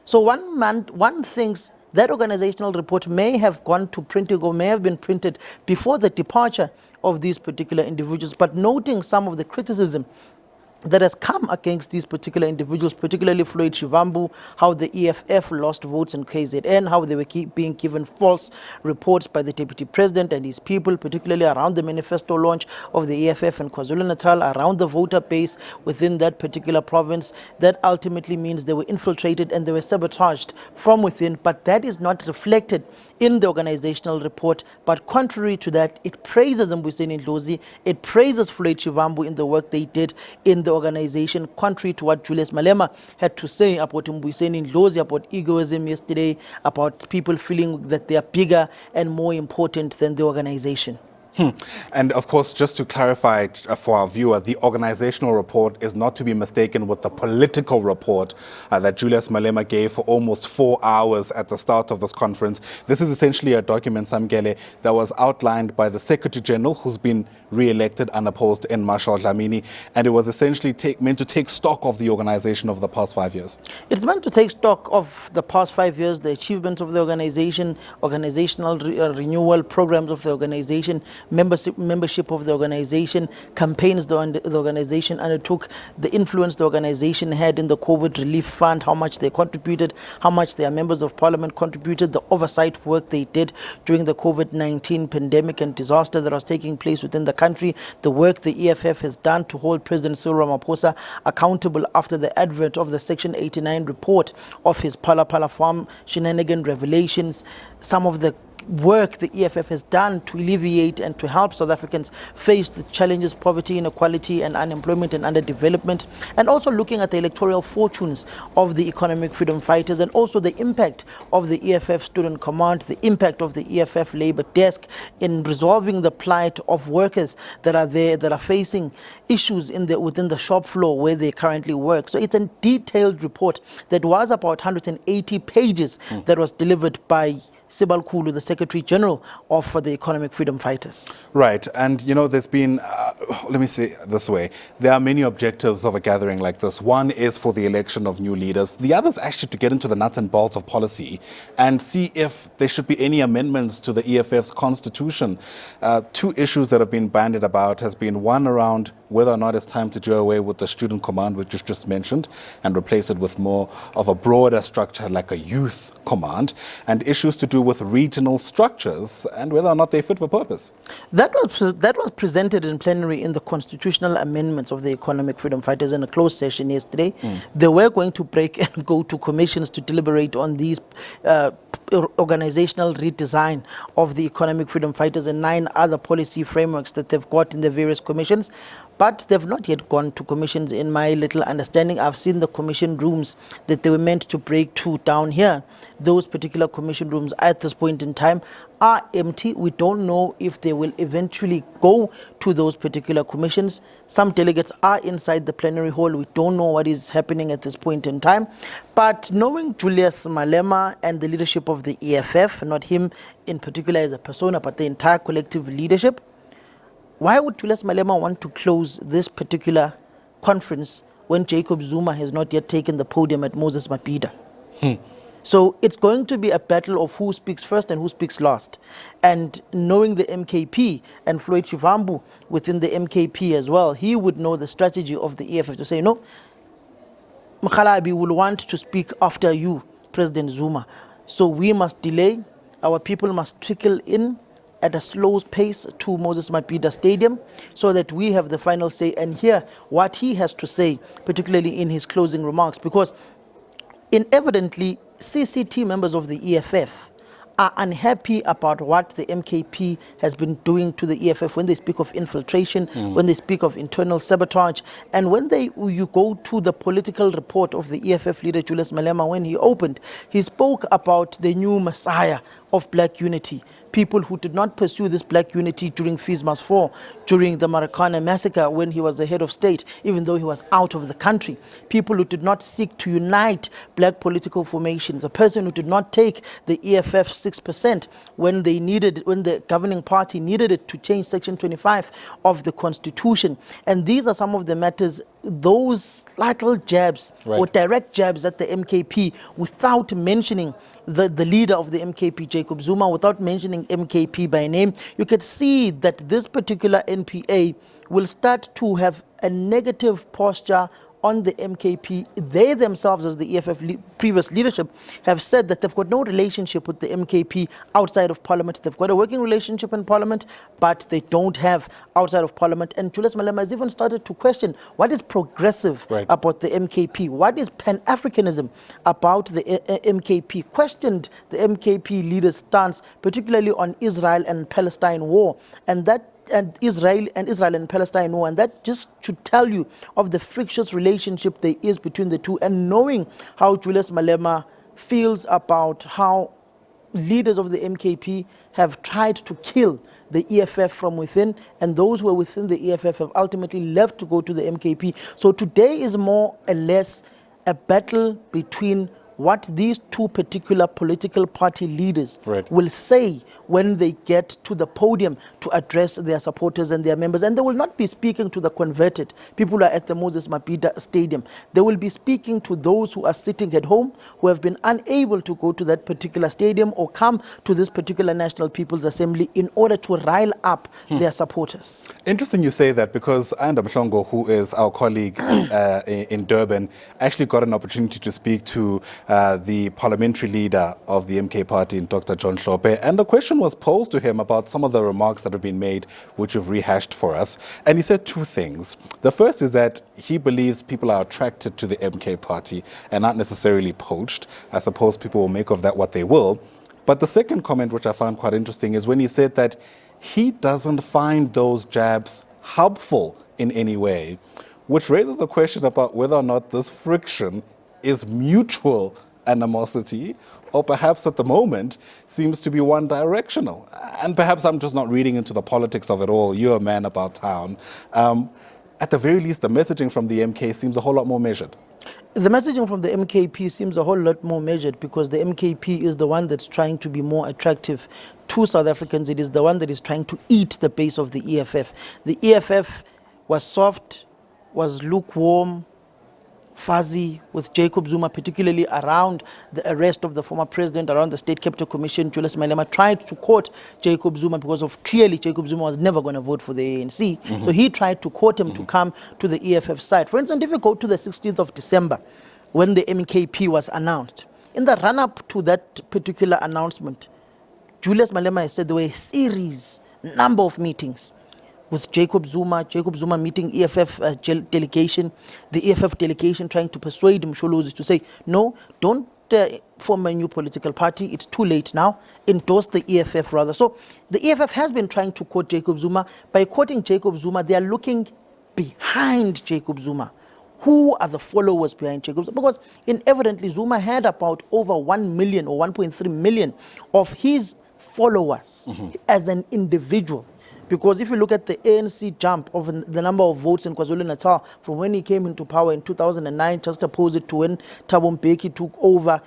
So one thinks that organizational report may have gone to printing or may have been printed before the departure of these particular individuals, but noting some of the criticism that has come against these particular individuals, particularly Floyd Shivambu, how the EFF lost votes in KZN, how they were being given false reports by the Deputy President and his people, particularly around the manifesto launch of the EFF in KwaZulu-Natal, around the voter base within that particular province. That ultimately means they were infiltrated and they were sabotaged from within, but that is not reflected in the organizational report. But contrary to that, it praises Mbuyiseni Ndlozi, it praises Floyd Shivambu in the work they did in the organization, contrary to what Julius Malema had to say about Mbuyiseni Ndlozi, about egoism yesterday, about people feeling that they are bigger and more important than the organization. And of course, just to clarify for our viewer, the organizational report is not to be mistaken with the political report that Julius Malema gave for almost 4 hours at the start of this conference. This is essentially a document, Samgele, that was outlined by the Secretary General, who's been re-elected unopposed in Marshal Dlamini, and it was essentially meant to take stock of the organization over the past 5 years. It's meant to take stock of the past 5 years, the achievements of the organization, organizational renewal programs of the organization, membership of the organization, campaigns the organization undertook, the influence the organization had in the COVID relief fund, how much they contributed, how much their members of parliament contributed, the oversight work they did during the COVID-19 pandemic and disaster that was taking place within the country, the work the EFF has done to hold President Cyril Ramaphosa accountable after the advent of the Section 89 report of his Phala Phala Farm shenanigan revelations, some of the work the EFF has done to alleviate and to help South Africans face the challenges, poverty, inequality and unemployment and underdevelopment, and also looking at the electoral fortunes of the economic freedom fighters and also the impact of the EFF Student Command, the impact of the EFF Labour Desk in resolving the plight of workers that are there, that are facing issues within the shop floor where they currently work. So it's a detailed report that was about 180 pages that was delivered by Sibal Kulu, the Secretary General of the Economic Freedom Fighters. Right, and you know, there's been, let me say it this way, there are many objectives of a gathering like this. One is for the election of new leaders. The other is actually to get into the nuts and bolts of policy and see if there should be any amendments to the EFF's constitution. Two issues that have been bandied about has been one around whether or not it's time to do away with the student command, which you just mentioned, and replace it with more of a broader structure like a youth command, and issues to do with regional structures and whether or not they fit for purpose. That was presented in plenary in the constitutional amendments of the Economic Freedom Fighters in a closed session yesterday. They were going to break and go to commissions to deliberate on these organizational redesign of the Economic Freedom Fighters and 9 other policy frameworks that they've got in the various commissions. But they've not yet gone to commissions in my little understanding. I've seen the commission rooms that they were meant to break to down here. Those particular commission rooms at this point in time are empty. We don't know if they will eventually go to those particular commissions. Some delegates are inside the plenary hall. We don't know what is happening at this point in time. But knowing Julius Malema and the leadership of the EFF, not him in particular as a persona, but the entire collective leadership, why would Julius Malema want to close this particular conference when Jacob Zuma has not yet taken the podium at Moses Mabhida? So it's going to be a battle of who speaks first and who speaks last. And knowing the MKP and Floyd Shivambu within the MKP as well, he would know the strategy of the EFF to say, no, Mkhalabi will want to speak after you, President Zuma. So we must delay, our people must trickle in at a slow pace to Moses Mabhida Stadium so that we have the final say and hear what he has to say, particularly in his closing remarks. Because evidently, CCT members of the EFF are unhappy about what the MKP has been doing to the EFF when they speak of infiltration, when they speak of internal sabotage, and when you go to the political report of the EFF leader Julius Malema, when he opened, he spoke about the new messiah of black unity. People who did not pursue this black unity during FISMAS 4, during the Marikana massacre when he was the head of state, even though he was out of the country. People who did not seek to unite black political formations. A person who did not take the EFF 6% when the governing party needed it to change Section 25 of the Constitution. And these are some of the matters, those little jabs or direct jabs at the MKP without mentioning the leader of the MKP, Jacob Zuma, without mentioning MKP by name. You could see that this particular NPA will start to have a negative posture on the MKP. They themselves, as the EFF previous leadership, have said that they've got no relationship with the MKP outside of Parliament. They've got a working relationship in Parliament, but they don't have outside of Parliament. And Julius Malema has even started to question what is progressive about the MKP, what is Pan-Africanism about the MKP, questioned the MKP leader's stance, particularly on Israel and Palestine war, and Israel and Palestine war, and that just should tell you of the frictious relationship there is between the two. And knowing how Julius Malema feels about how leaders of the MKP have tried to kill the EFF from within, and those who are within the EFF have ultimately left to go to the MKP. So today is more or less a battle between what these two particular political party leaders will say when they get to the podium to address their supporters and their members. And they will not be speaking to the converted people who are at the Moses Mabhida Stadium. They will be speaking to those who are sitting at home, who have been unable to go to that particular stadium or come to this particular National People's Assembly in order to rile up their supporters. Interesting you say that, because Anda Mhlongo, who is our colleague in Durban, actually got an opportunity to speak to the parliamentary leader of the MK party, Dr. John Hlophe, and the question was posed to him about some of the remarks that have been made, which you've rehashed for us. And he said two things. The first is that he believes people are attracted to the MK party and not necessarily poached. I suppose people will make of that what they will. But the second comment, which I found quite interesting, is when he said that he doesn't find those jabs helpful in any way, which raises a question about whether or not this friction is mutual animosity, or perhaps at the moment seems to be one-directional. And perhaps I'm just not reading into the politics of it all. You're a man about town. At the very least, the messaging from the MK seems a whole lot more measured. The messaging from the MKP seems a whole lot more measured, because the MKP is the one that's trying to be more attractive to South Africans. It is the one that is trying to eat the base of the EFF. The EFF was soft, was lukewarm, fuzzy with Jacob Zuma, particularly around the arrest of the former president, around the State Capital Commission. Julius Malema tried to court Jacob Zuma because of clearly Jacob Zuma was never going to vote for the ANC. So he tried to court him to come to the EFF side. For instance, if you go to the 16th of December, when the MKP was announced, in the run-up to that particular announcement, Julius Malema has said there were a number of meetings with Jacob Zuma meeting EFF delegation, the EFF delegation trying to persuade Msholozi to say, no, don't form a new political party, it's too late now, endorse the EFF rather. So the EFF has been trying to court Jacob Zuma. By courting Jacob Zuma, they are looking behind Jacob Zuma. Who are the followers behind Jacob Zuma? Because evidently Zuma had about over 1 million or 1.3 million of his followers as an individual. Because if you look at the ANC jump of the number of votes in KwaZulu-Natal from when he came into power in 2009, just opposite to when Thabo Mbeki took over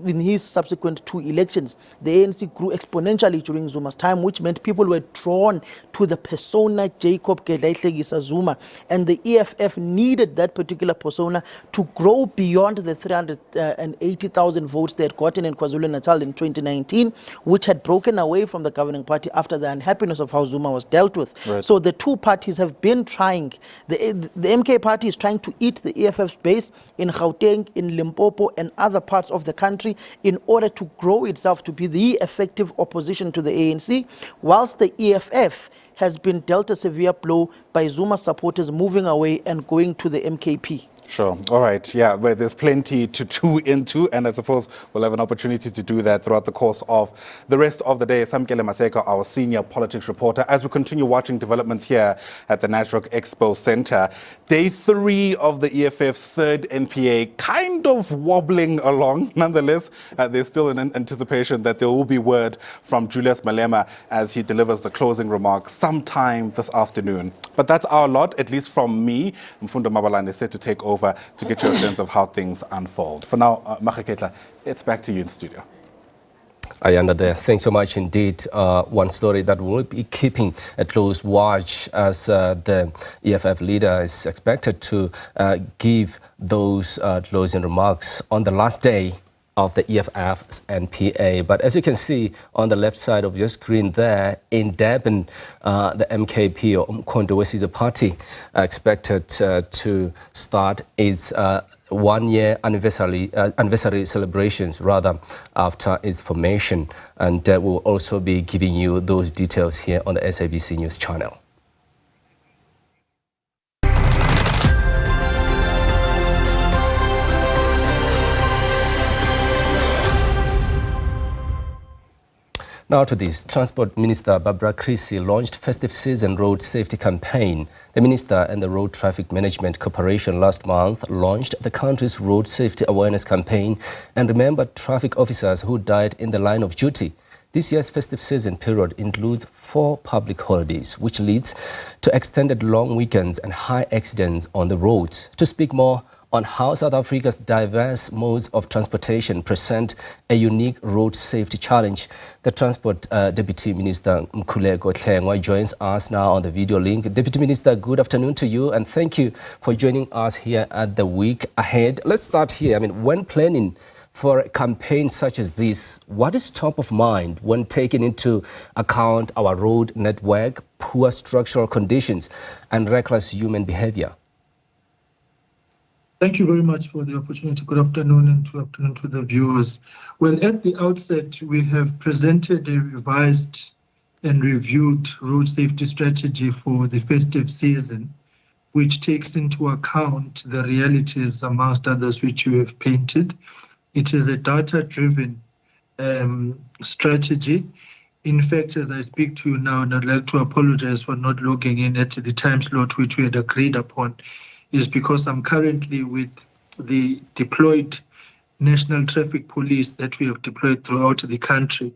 in his subsequent two elections, the ANC grew exponentially during Zuma's time, which meant people were drawn to the persona Jacob Gedleyihlekisa Zuma. And the EFF needed that particular persona to grow beyond the 380,000 votes they had gotten in KwaZulu-Natal in 2019, which had broken away from the governing party after the unhappiness of how Zuma was dealt with. So the two parties have been trying, the MK party is trying to eat the EFF's base in Gauteng, in Limpopo, and other parts of the country in order to grow itself to be the effective opposition to the ANC, whilst the EFF has been dealt a severe blow by Zuma supporters moving away and going to the MKP. Sure. All right. Yeah, but there's plenty to chew into, and I suppose we'll have an opportunity to do that throughout the course of the rest of the day. Samkele Maseko, our senior politics reporter, as we continue watching developments here at the Nasrec Expo Center. Day 3 of the EFF's third NPA kind of wobbling along. Nonetheless, there's still an anticipation that there will be word from Julius Malema as he delivers the closing remarks sometime this afternoon. But that's our lot, at least from me. Mfundo Mabalane is set to take over to get you a sense of how things unfold. For now, Makaketla, it's back to you in studio. Ayanda there. Thanks so much indeed. One story that will be keeping a close watch as the EFF leader is expected to give those closing remarks on the last day of the EFF's NPA. But as you can see on the left side of your screen there, in Durban, the MKP or Umkhonto weSizwe Party expected to start its 1-year anniversary celebrations after its formation, and we'll also be giving you those details here on the SABC News channel. Now to this, Transport Minister Barbara Creecy launched festive season road safety campaign. The minister and the Road Traffic Management Corporation last month launched the country's road safety awareness campaign and remembered traffic officers who died in the line of duty. This year's festive season period includes 4 public holidays, which leads to extended long weekends and high accidents on the roads. To speak more on how South Africa's diverse modes of transportation present a unique road safety challenge, the Transport Deputy Minister Mkhuleko Hlengwa joins us now on the video link. Deputy Minister, good afternoon to you, and thank you for joining us here at the week ahead. Let's start here. I mean, when planning for a campaign such as this, what is top of mind when taking into account our road network, poor structural conditions, and reckless human behavior? Thank you very much for the opportunity. Good afternoon, and good afternoon to the viewers. Well, at the outset, we have presented a revised and reviewed road safety strategy for the festive season, which takes into account the realities, amongst others, which you have painted. It is a data-driven strategy. In fact, as I speak to you now, and I'd like to apologize for not logging in at the time slot which we had agreed upon, is because I'm currently with the deployed National Traffic Police that we have deployed throughout the country.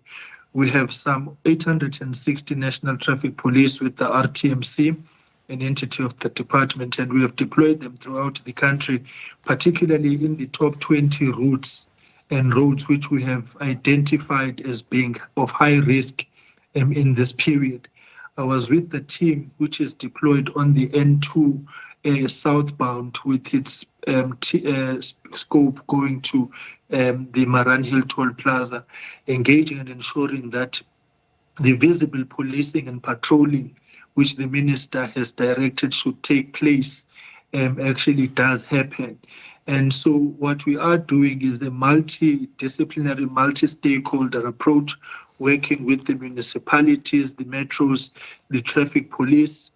We have some 860 National Traffic Police with the RTMC, an entity of the department, and we have deployed them throughout the country, particularly in the top 20 routes and roads which we have identified as being of high risk in this period. I was with the team which is deployed on the N2 southbound with its scope going to the Maran Hill Toll Plaza, engaging and ensuring that the visible policing and patrolling which the minister has directed should take place actually does happen. And so what we are doing is a multidisciplinary, multi-stakeholder approach, working with the municipalities, the metros, the traffic police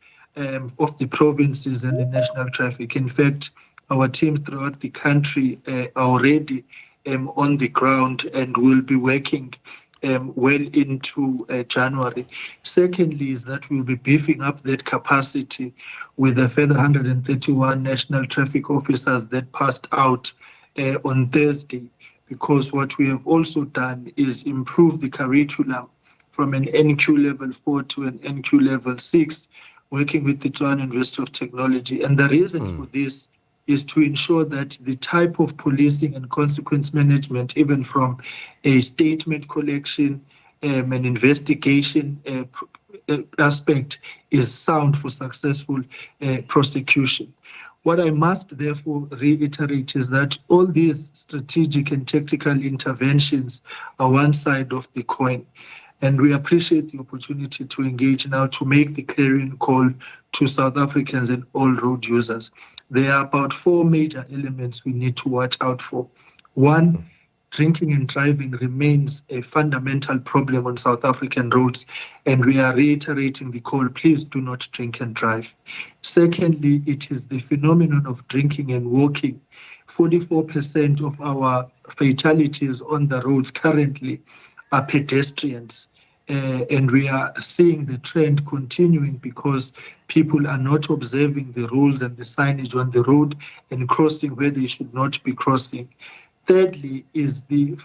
of the provinces and the national traffic. In fact, our teams throughout the country are already on the ground and will be working well into January. Secondly, is that we'll be beefing up that capacity with a further 131 national traffic officers that passed out on Thursday, because what we have also done is improve the curriculum from an NQ level 4 to an NQ level 6, working with the Tshwane University of Technology. And the reason for this is to ensure that the type of policing and consequence management, even from a statement collection, an investigation aspect, is sound for successful prosecution. What I must therefore reiterate is that all these strategic and tactical interventions are one side of the coin. And we appreciate the opportunity to engage now to make the clarion call to South Africans and all road users. There are about 4 major elements we need to watch out for. One, drinking and driving remains a fundamental problem on South African roads, and we are reiterating the call, please do not drink and drive. Secondly, it is the phenomenon of drinking and walking. 44% of our fatalities on the roads currently are pedestrians. And we are seeing the trend continuing because people are not observing the rules and the signage on the road and crossing where they should not be crossing. Thirdly is the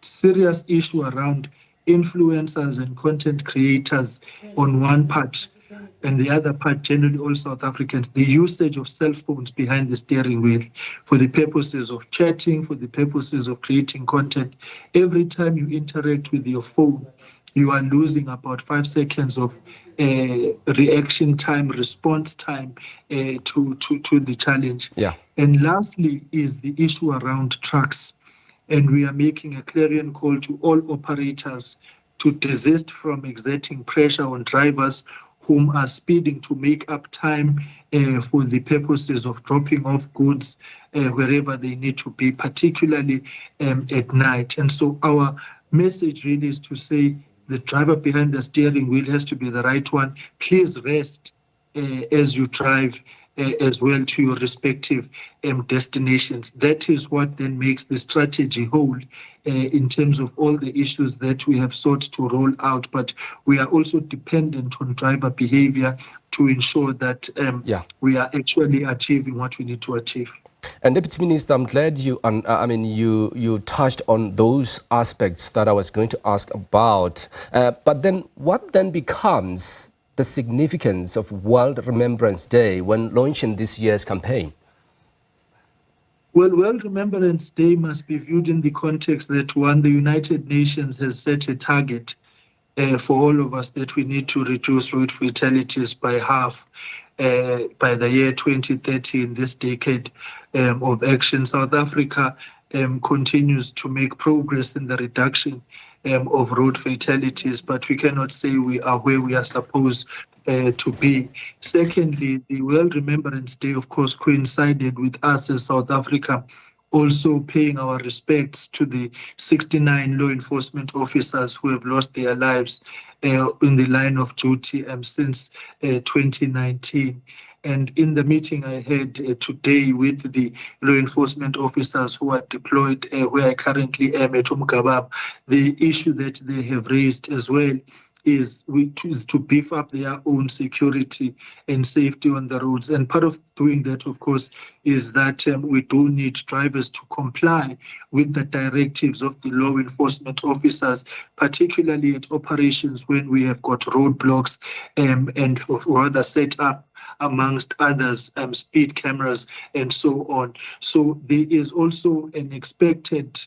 serious issue around influencers and content creators on one part, and the other part, generally all South Africans, the usage of cell phones behind the steering wheel for the purposes of chatting, for the purposes of creating content. Every time you interact with your phone, you are losing about 5 seconds of reaction time, response time to the challenge. Yeah. And lastly is the issue around trucks. And we are making a clarion call to all operators to desist from exerting pressure on drivers whom are speeding to make up time for the purposes of dropping off goods wherever they need to be, particularly at night. And so our message really is to say the driver behind the steering wheel has to be the right one. Please rest as you drive as well to your respective destinations. That is what then makes the strategy whole in terms of all the issues that we have sought to roll out. But we are also dependent on driver behavior to ensure that we are actually achieving what we need to achieve. And Deputy Minister, I'm glad you touched on those aspects that I was going to ask about. But then what then becomes the significance of World Remembrance Day when launching this year's campaign? Well, World Remembrance Day must be viewed in the context that, one, the United Nations has set a target for all of us that we need to reduce road fatalities by half by the year 2030 in this decade of action. South Africa continues to make progress in the reduction of road fatalities, but we cannot say we are where we are supposed to be. Secondly, the World Remembrance Day, of course, coincided with us as South Africa also paying our respects to the 69 law enforcement officers who have lost their lives in the line of duty since 2019. And in the meeting I had today with the law enforcement officers who are deployed where I currently am at Umgabab, the issue that they have raised as well is to beef up their own security and safety on the roads. And part of doing that, of course, is that we do need drivers to comply with the directives of the law enforcement officers, particularly at operations when we have got roadblocks and rather set up, amongst others, speed cameras and so on. So there is also an expected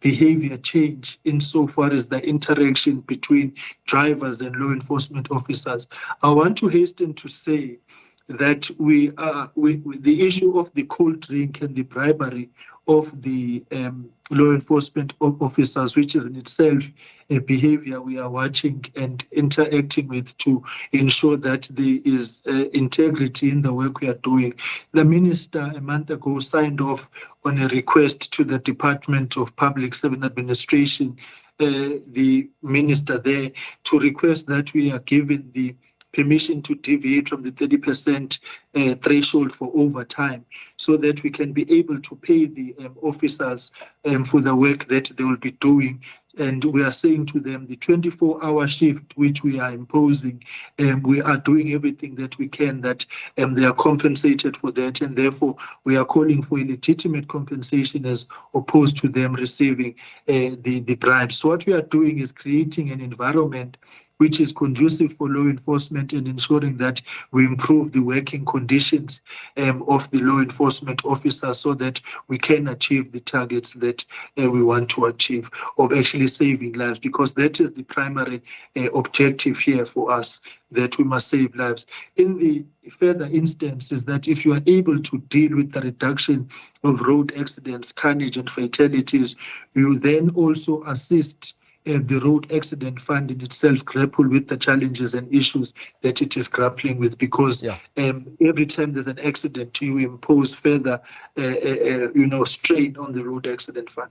behavior change insofar as the interaction between drivers and law enforcement officers. I want to hasten to say that the issue of the cold drink and the bribery of the law enforcement officers, which is in itself a behavior we are watching and interacting with to ensure that there is integrity in the work we are doing. The minister a month ago signed off on a request to the Department of Public Service Administration, the minister there, to request that we are given the permission to deviate from the 30% threshold for overtime so that we can be able to pay the officers for the work that they will be doing. And we are saying to them the 24-hour shift which we are imposing, we are doing everything that we can that they are compensated for that, and therefore we are calling for a legitimate compensation as opposed to them receiving the bribes. So what we are doing is creating an environment which is conducive for law enforcement and ensuring that we improve the working conditions of the law enforcement officers so that we can achieve the targets that we want to achieve of actually saving lives, because that is the primary objective here for us, that we must save lives. In the further instance is that if you are able to deal with the reduction of road accidents, carnage and fatalities, you then also assist the road accident fund in itself grapple with the challenges and issues that it is grappling with, because every time there's an accident, you impose further strain on the road accident fund.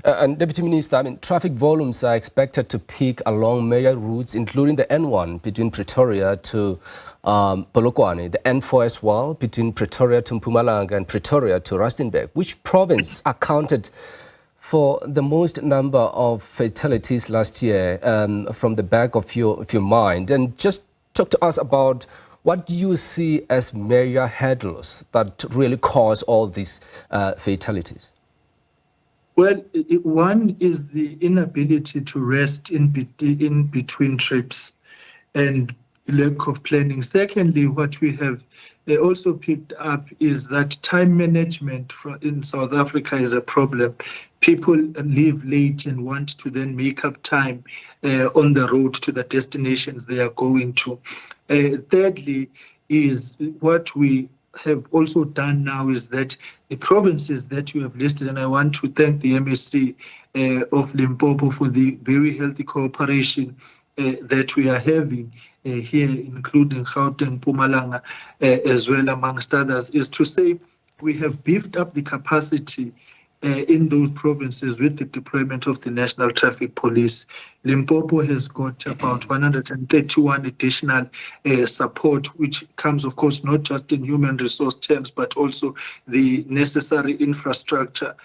And Deputy Minister, traffic volumes are expected to peak along major routes, including the N1 between Pretoria to Polokwane, the N4 as well between Pretoria to Mpumalanga and Pretoria to Rustenburg. Which province accounted for the most number of fatalities last year, from the back of your mind? And just talk to us about what do you see as major hurdles that really cause all these fatalities? Well, one is the inability to rest in between trips and lack of planning. Secondly, what we have also picked up is that time management in South Africa is a problem. People leave late and want to then make up time on the road to the destinations they are going to. Thirdly, is what we have also done now is that the provinces that you have listed, and I want to thank the MSC of Limpopo for the very healthy cooperation that we are having here, including Gauteng, Mpumalanga, as well, amongst others, is to say we have beefed up the capacity in those provinces with the deployment of the National Traffic Police. Limpopo has got about 131 additional support, which comes, of course, not just in human resource terms, but also the necessary infrastructure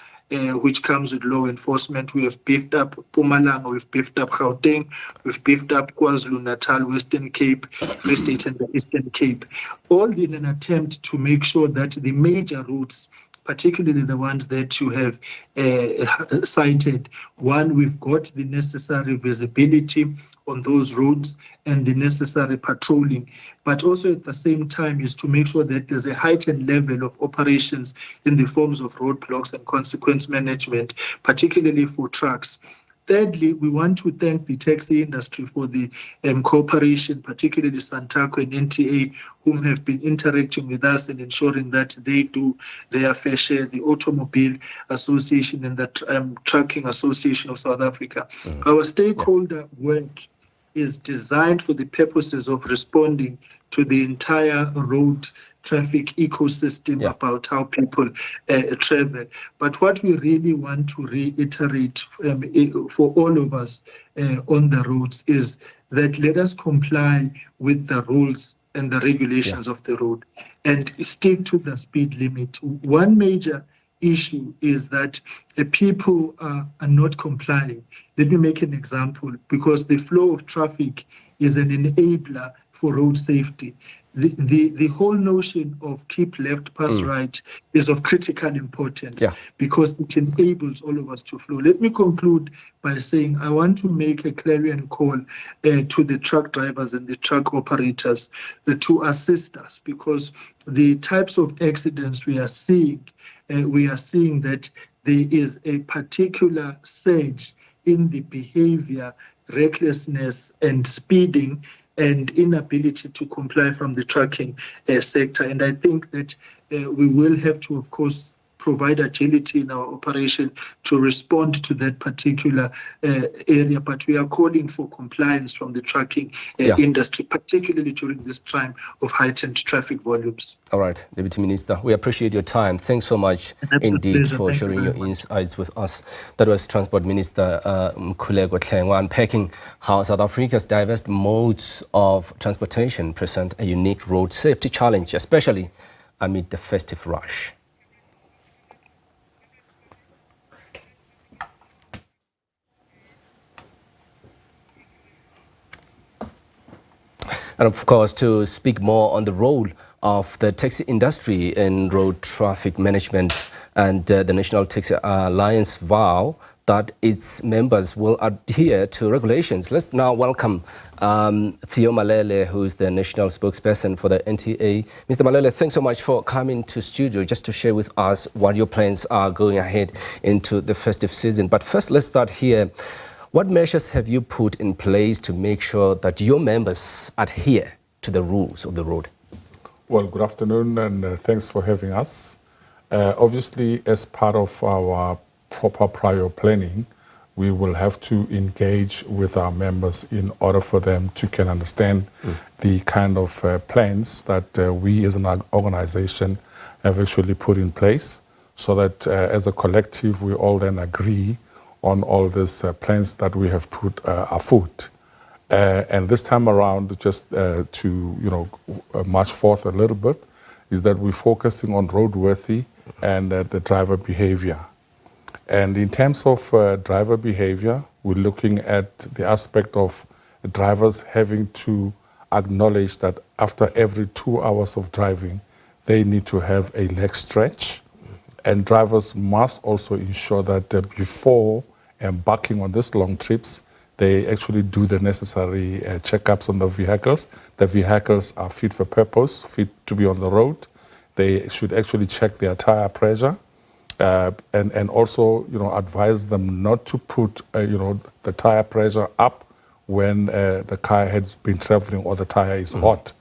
which comes with law enforcement. We have beefed up Mpumalanga, we've beefed up Gauteng, we've beefed up KwaZulu-Natal, Western Cape, Free State and the Eastern Cape, all in an attempt to make sure that the major routes, particularly the ones that you have cited, one, we've got the necessary visibility on those roads and the necessary patrolling, but also at the same time is to make sure that there's a heightened level of operations in the forms of roadblocks and consequence management, particularly for trucks. Thirdly, we want to thank the taxi industry for the cooperation, particularly Santaco and NTA, whom have been interacting with us and ensuring that they do their fair share, the Automobile Association and the Trucking Association of South Africa. Our stakeholder work is designed for the purposes of responding to the entire road traffic ecosystem about how people travel. But what we really want to reiterate for all of us on the roads is that let us comply with the rules and the regulations of the road and stick to the speed limit. One major issue is that the people are not complying. Let me make an example, because the flow of traffic is an enabler for road safety. The whole notion of keep left, pass right is of critical importance because it enables all of us to flow. Let me conclude by saying I want to make a clarion call to the truck drivers and the truck operators to assist us, because the types of accidents we are seeing that there is a particular surge in the behavior, recklessness and speeding and inability to comply from the trucking sector. And I think that we will have to, of course, provide agility in our operation to respond to that particular area. But we are calling for compliance from the trucking industry, particularly during this time of heightened traffic volumes. All right, Deputy Minister, we appreciate your time. Thanks so much indeed for sharing your insights with us. That was Transport Minister Mkhuleko Hlengwa unpacking how South Africa's diverse modes of transportation present a unique road safety challenge, especially amid the festive rush. And of course, to speak more on the role of the taxi industry in road traffic management, and the National Taxi Alliance vow that its members will adhere to regulations. Let's now welcome Theo Malele, who is the national spokesperson for the NTA. Mr. Malele, thanks so much for coming to studio just to share with us what your plans are going ahead into the festive season. But first, let's start here. What measures have you put in place to make sure that your members adhere to the rules of the road? Well, good afternoon, and thanks for having us. Obviously, as part of our proper prior planning, we will have to engage with our members in order for them to can understand the kind of plans that we as an organization have actually put in place, so that as a collective, we all then agree on all these plans that we have put afoot. And this time around, just to march forth a little bit, is that we're focusing on roadworthy and the driver behavior. And in terms of driver behavior, we're looking at the aspect of drivers having to acknowledge that after every 2 hours of driving, they need to have a leg stretch. And drivers must also ensure that before embarking on these long trips, they actually do the necessary checkups on the vehicles. The vehicles are fit for purpose, fit to be on the road. They should actually check their tire pressure and also, advise them not to put, the tire pressure up when the car has been traveling or the tire is hot.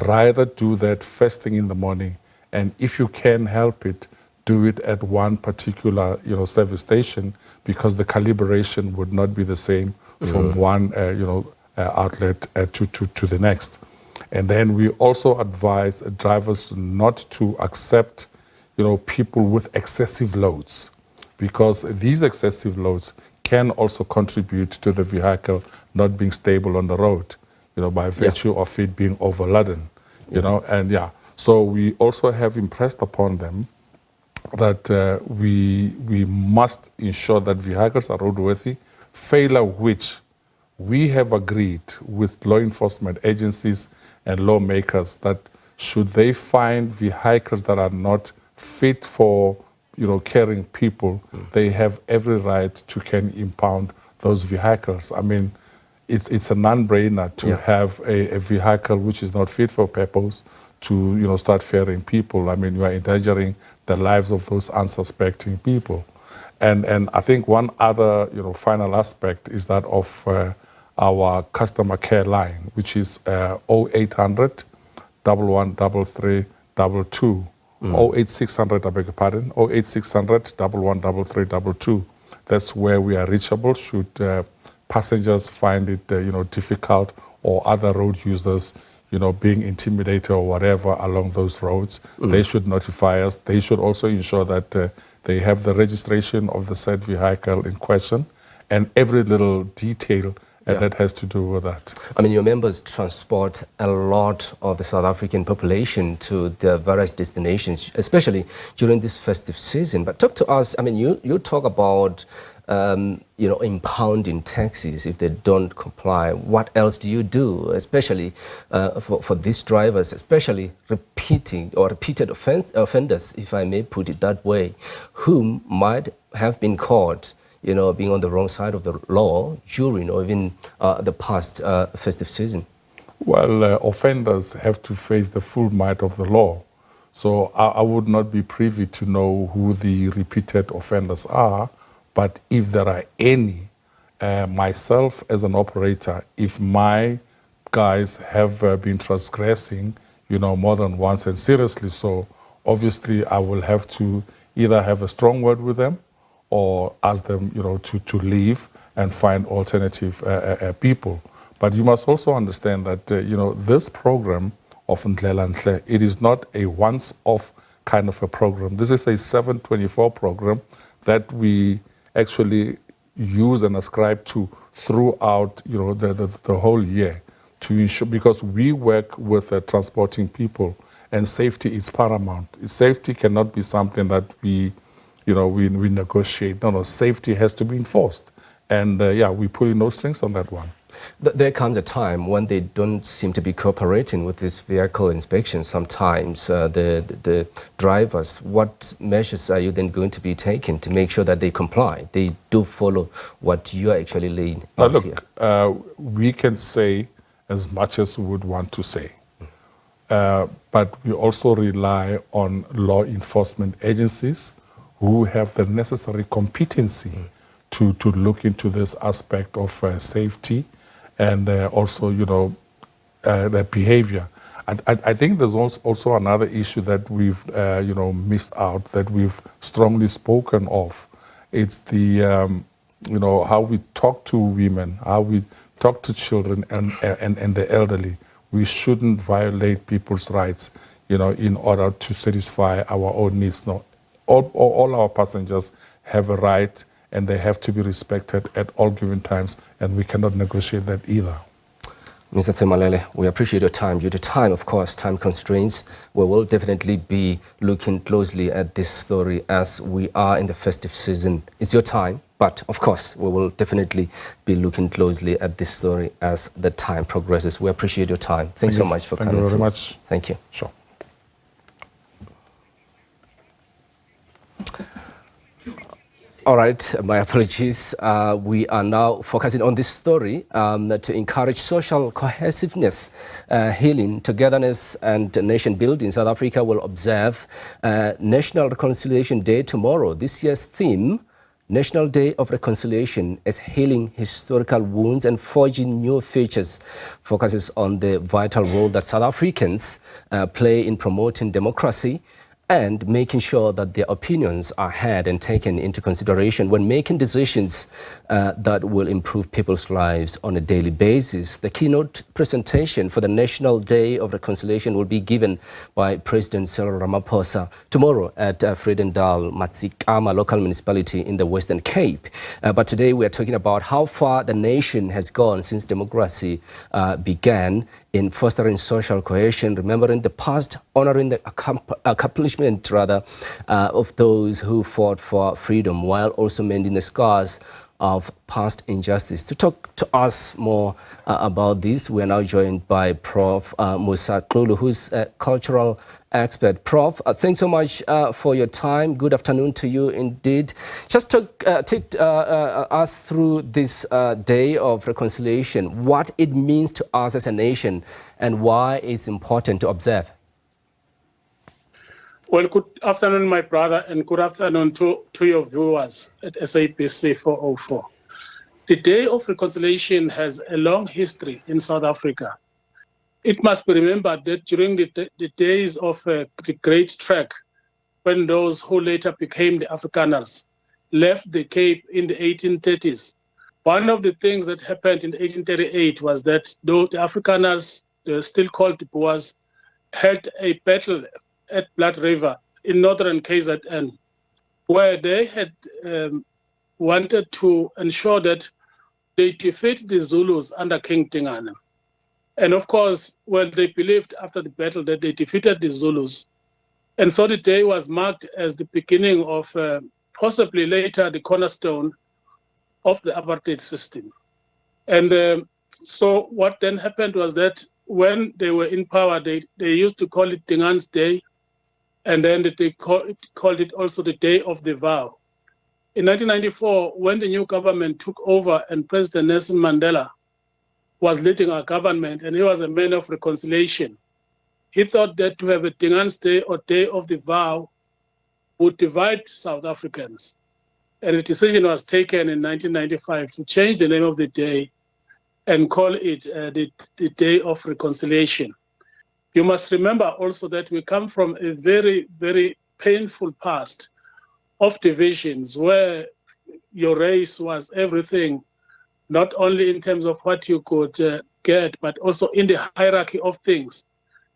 Rather do that first thing in the morning. And if you can help it, do it at one particular, service station, because the calibration would not be the same from one, outlet to the next. And then we also advise drivers not to accept, people with excessive loads, because these excessive loads can also contribute to the vehicle not being stable on the road, by virtue of it being overladen, So we also have impressed upon them that we must ensure that vehicles are roadworthy, failure which we have agreed with law enforcement agencies and lawmakers that should they find vehicles that are not fit for carrying people, they have every right to can impound those vehicles. I mean, it's a non-brainer to have a vehicle which is not fit for purpose to start ferrying people. I mean, you are endangering the lives of those unsuspecting people. And I think one other final aspect is that of our customer care line, which is 0800 1133 22. 08600, I beg your pardon, 08600 113322. That's where we are reachable should passengers find it difficult, or other road users being intimidated or whatever along those roads. They should notify us. They should also ensure that they have the registration of the said vehicle in question and every little detail that has to do with that. I mean, your members transport a lot of the South African population to their various destinations, especially during this festive season. But talk to us, I mean, you talk about, impounding taxis if they don't comply. What else do you do, especially for these drivers, especially repeated offenders, if I may put it that way, whom might have been caught being on the wrong side of the law during or even the past festive season? Well, offenders have to face the full might of the law. So I would not be privy to know who the repeated offenders are, but if there are any, myself as an operator, if my guys have been transgressing, more than once and seriously so, obviously I will have to either have a strong word with them or ask them, to leave and find alternative people. But you must also understand that, this program of Ndlela Nhle, it is not a once-off kind of a program. This is a 724 program that we actually use and ascribe to throughout, the whole year to ensure, because we work with transporting people, and safety is paramount. Safety cannot be something that we negotiate. No, safety has to be enforced. And we put in no strings on that one. There comes a time when they don't seem to be cooperating with this vehicle inspection. Sometimes the drivers, what measures are you then going to be taking to make sure that they comply? They do follow what you are actually laying out here? We can say as much as we would want to say. But we also rely on law enforcement agencies who have the necessary competency to look into this aspect of safety and also, the behavior. I think there's also another issue that we've, missed out, that we've strongly spoken of. It's the, how we talk to women, how we talk to children and the elderly. We shouldn't violate people's rights, in order to satisfy our own needs. No, all our passengers have a right and they have to be respected at all given times, and we cannot negotiate that either. Mr. Themalele, we appreciate your time. Due to time, of course, time constraints, we will definitely be looking closely at this story as we are in the festive season. It's your time, but of course, we will definitely be looking closely at this story as the time progresses. We appreciate your time. Thanks so much for coming. Thank you very much. Thank you. Sure. All right, my apologies. We are now focusing on this story to encourage social cohesiveness, healing, togetherness, and nation building. South Africa will observe National Reconciliation Day tomorrow. This year's theme, National Day of Reconciliation, is healing historical wounds and forging new futures, focuses on the vital role that South Africans play in promoting democracy and making sure that their opinions are heard and taken into consideration when making decisions that will improve people's lives on a daily basis. The keynote presentation for the National Day of Reconciliation will be given by President Cyril Ramaphosa tomorrow at Vredendal Matsikama local municipality in the Western Cape. But today we are talking about how far the nation has gone since democracy began in fostering social cohesion, remembering the past, honoring the accomplishment of those who fought for freedom, while also mending the scars of past injustice. To talk to us more about this, we are now joined by Prof. Musa Xulu, who's a cultural expert. Prof, thanks so much for your time. Good afternoon to you indeed. Just take us through this Day of Reconciliation, what it means to us as a nation and why it's important to observe. Well, good afternoon, my brother, and good afternoon to your viewers at SABC 404. The Day of Reconciliation has a long history in South Africa. It must be remembered that during the days of the Great Trek, when those who later became the Afrikaners left the Cape in the 1830s, one of the things that happened in 1838 was that though the Afrikaners, still called the Boers, had a battle at Blood River in northern KZN, where they had wanted to ensure that they defeat the Zulus under King Tingana. And of course, well, they believed after the battle that they defeated the Zulus. And so the day was marked as the beginning of possibly later the cornerstone of the apartheid system. And so what then happened was that when they were in power, they used to call it Tingan's Day, and then they called it also the Day of the Vow. In 1994, when the new government took over and President Nelson Mandela was leading our government, and he was a man of reconciliation, he thought that to have a Tingan's Day or Day of the Vow would divide South Africans. And a decision was taken in 1995 to change the name of the day and call it the Day of Reconciliation. You must remember also that we come from a very, very painful past of divisions where your race was everything, not only in terms of what you could get, but also in the hierarchy of things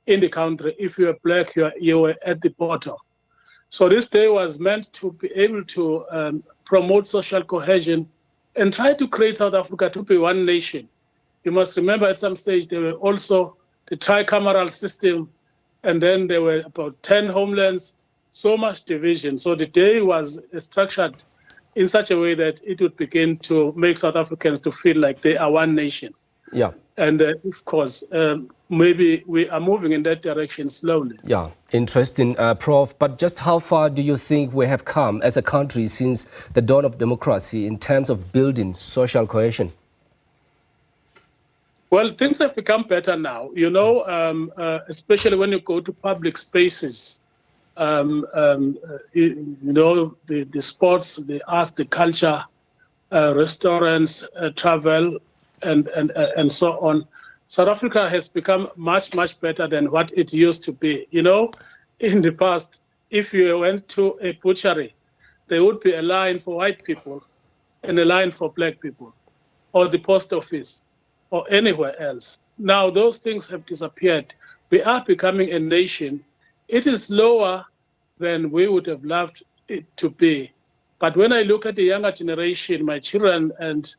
in the country. If you were black, you were at the bottom. So this day was meant to be able to promote social cohesion and try to create South Africa to be one nation. You must remember at some stage there were also the tricameral system, and then there were about 10 homelands, so much division. So the day was structured in such a way that it would begin to make South Africans to feel like they are one nation. Yeah. And of course, maybe we are moving in that direction slowly. Yeah, interesting, Prof. But just how far do you think we have come as a country since the dawn of democracy in terms of building social cohesion? Well, things have become better now, you know, especially when you go to public spaces. You know, the sports, the arts, the culture, restaurants, travel, and so on. South Africa has become much, much better than what it used to be. You know, in the past, if you went to a butchery, there would be a line for white people and a line for black people, or the post office, or anywhere else. Now those things have disappeared. We are becoming a nation. It is lower than we would have loved it to be. But when I look at the younger generation, my children, and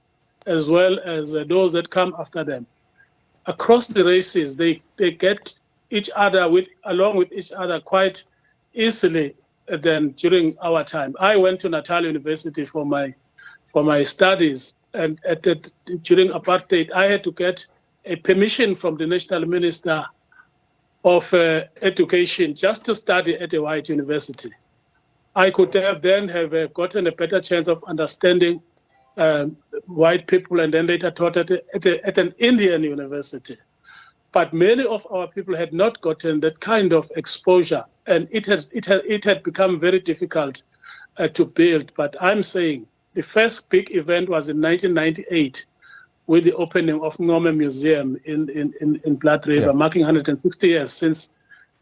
as well as those that come after them, across the races, they get each other along with each other quite easily than during our time. I went to Natal University for my studies, and during apartheid, I had to get a permission from the National Minister of Education just to study at a white university. I could have gotten a better chance of understanding white people, and then later taught at an Indian university. But many of our people had not gotten that kind of exposure, and it had become very difficult to build. But I'm saying the first big event was in 1998 with the opening of Ngome Museum in Blood River, marking 160 years since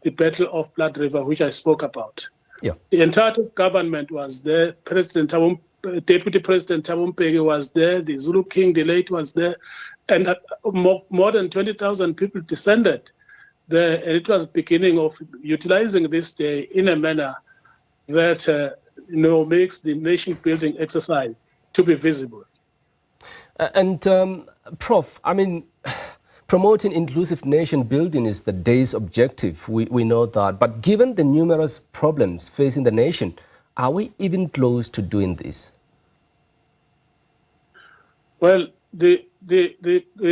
the Battle of Blood River, which I spoke about. Yeah. The entire government was there. Deputy President Thabo Mbeki was there. The Zulu King, the late, was there. And more than 20,000 people descended there. And it was beginning of utilizing this day in a manner that makes the nation-building exercise to be visible. Prof, I mean, promoting inclusive nation building is the day's objective. We know that. But given the numerous problems facing the nation, are we even close to doing this? Well, the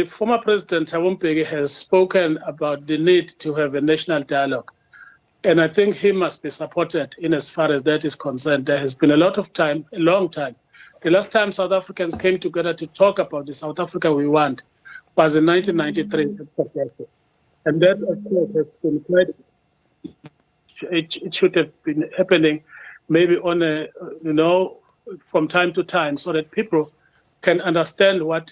former President Thabo Mbeki has spoken about the need to have a national dialogue. And I think he must be supported in as far as that is concerned. There has been a lot of time, a long time. The last time South Africans came together to talk about the South Africa we want was in 1993. And that, of course, has been quite, it should have been happening maybe on a, from time to time, so that people can understand what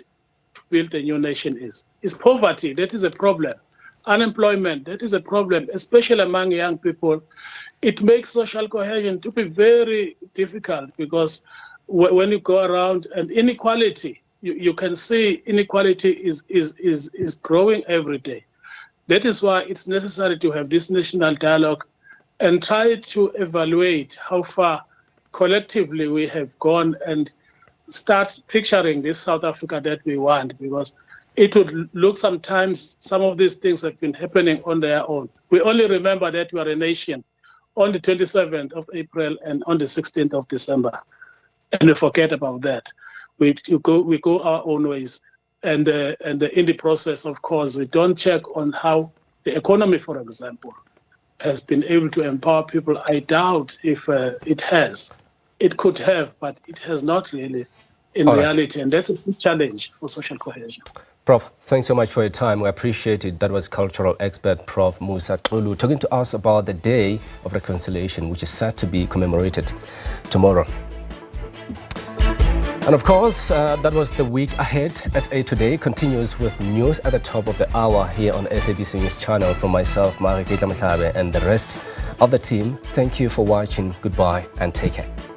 to build a new nation is. Is poverty, that is a problem. Unemployment, that is a problem, especially among young people. It makes social cohesion to be very difficult, because when you go around, and inequality, you can see inequality is growing every day. That is why it's necessary to have this national dialogue and try to evaluate how far collectively we have gone and start picturing this South Africa that we want, because it would look sometimes some of these things have been happening on their own. We only remember that we are a nation on the 27th of April and on the 16th of December. And we forget about that. We go our own ways. And in the process, of course, we don't check on how the economy, for example, has been able to empower people. I doubt if it has. It could have, but it has not really in reality. And that's a big challenge for social cohesion. Prof, thanks so much for your time. We appreciate it. That was cultural expert Prof Musa Xulu talking to us about the Day of Reconciliation, which is set to be commemorated tomorrow. And of course, that was the week ahead. SA Today continues with news at the top of the hour here on SABC News Channel. From myself, Mariketa Mtlabe, and the rest of the team, thank you for watching. Goodbye and take care.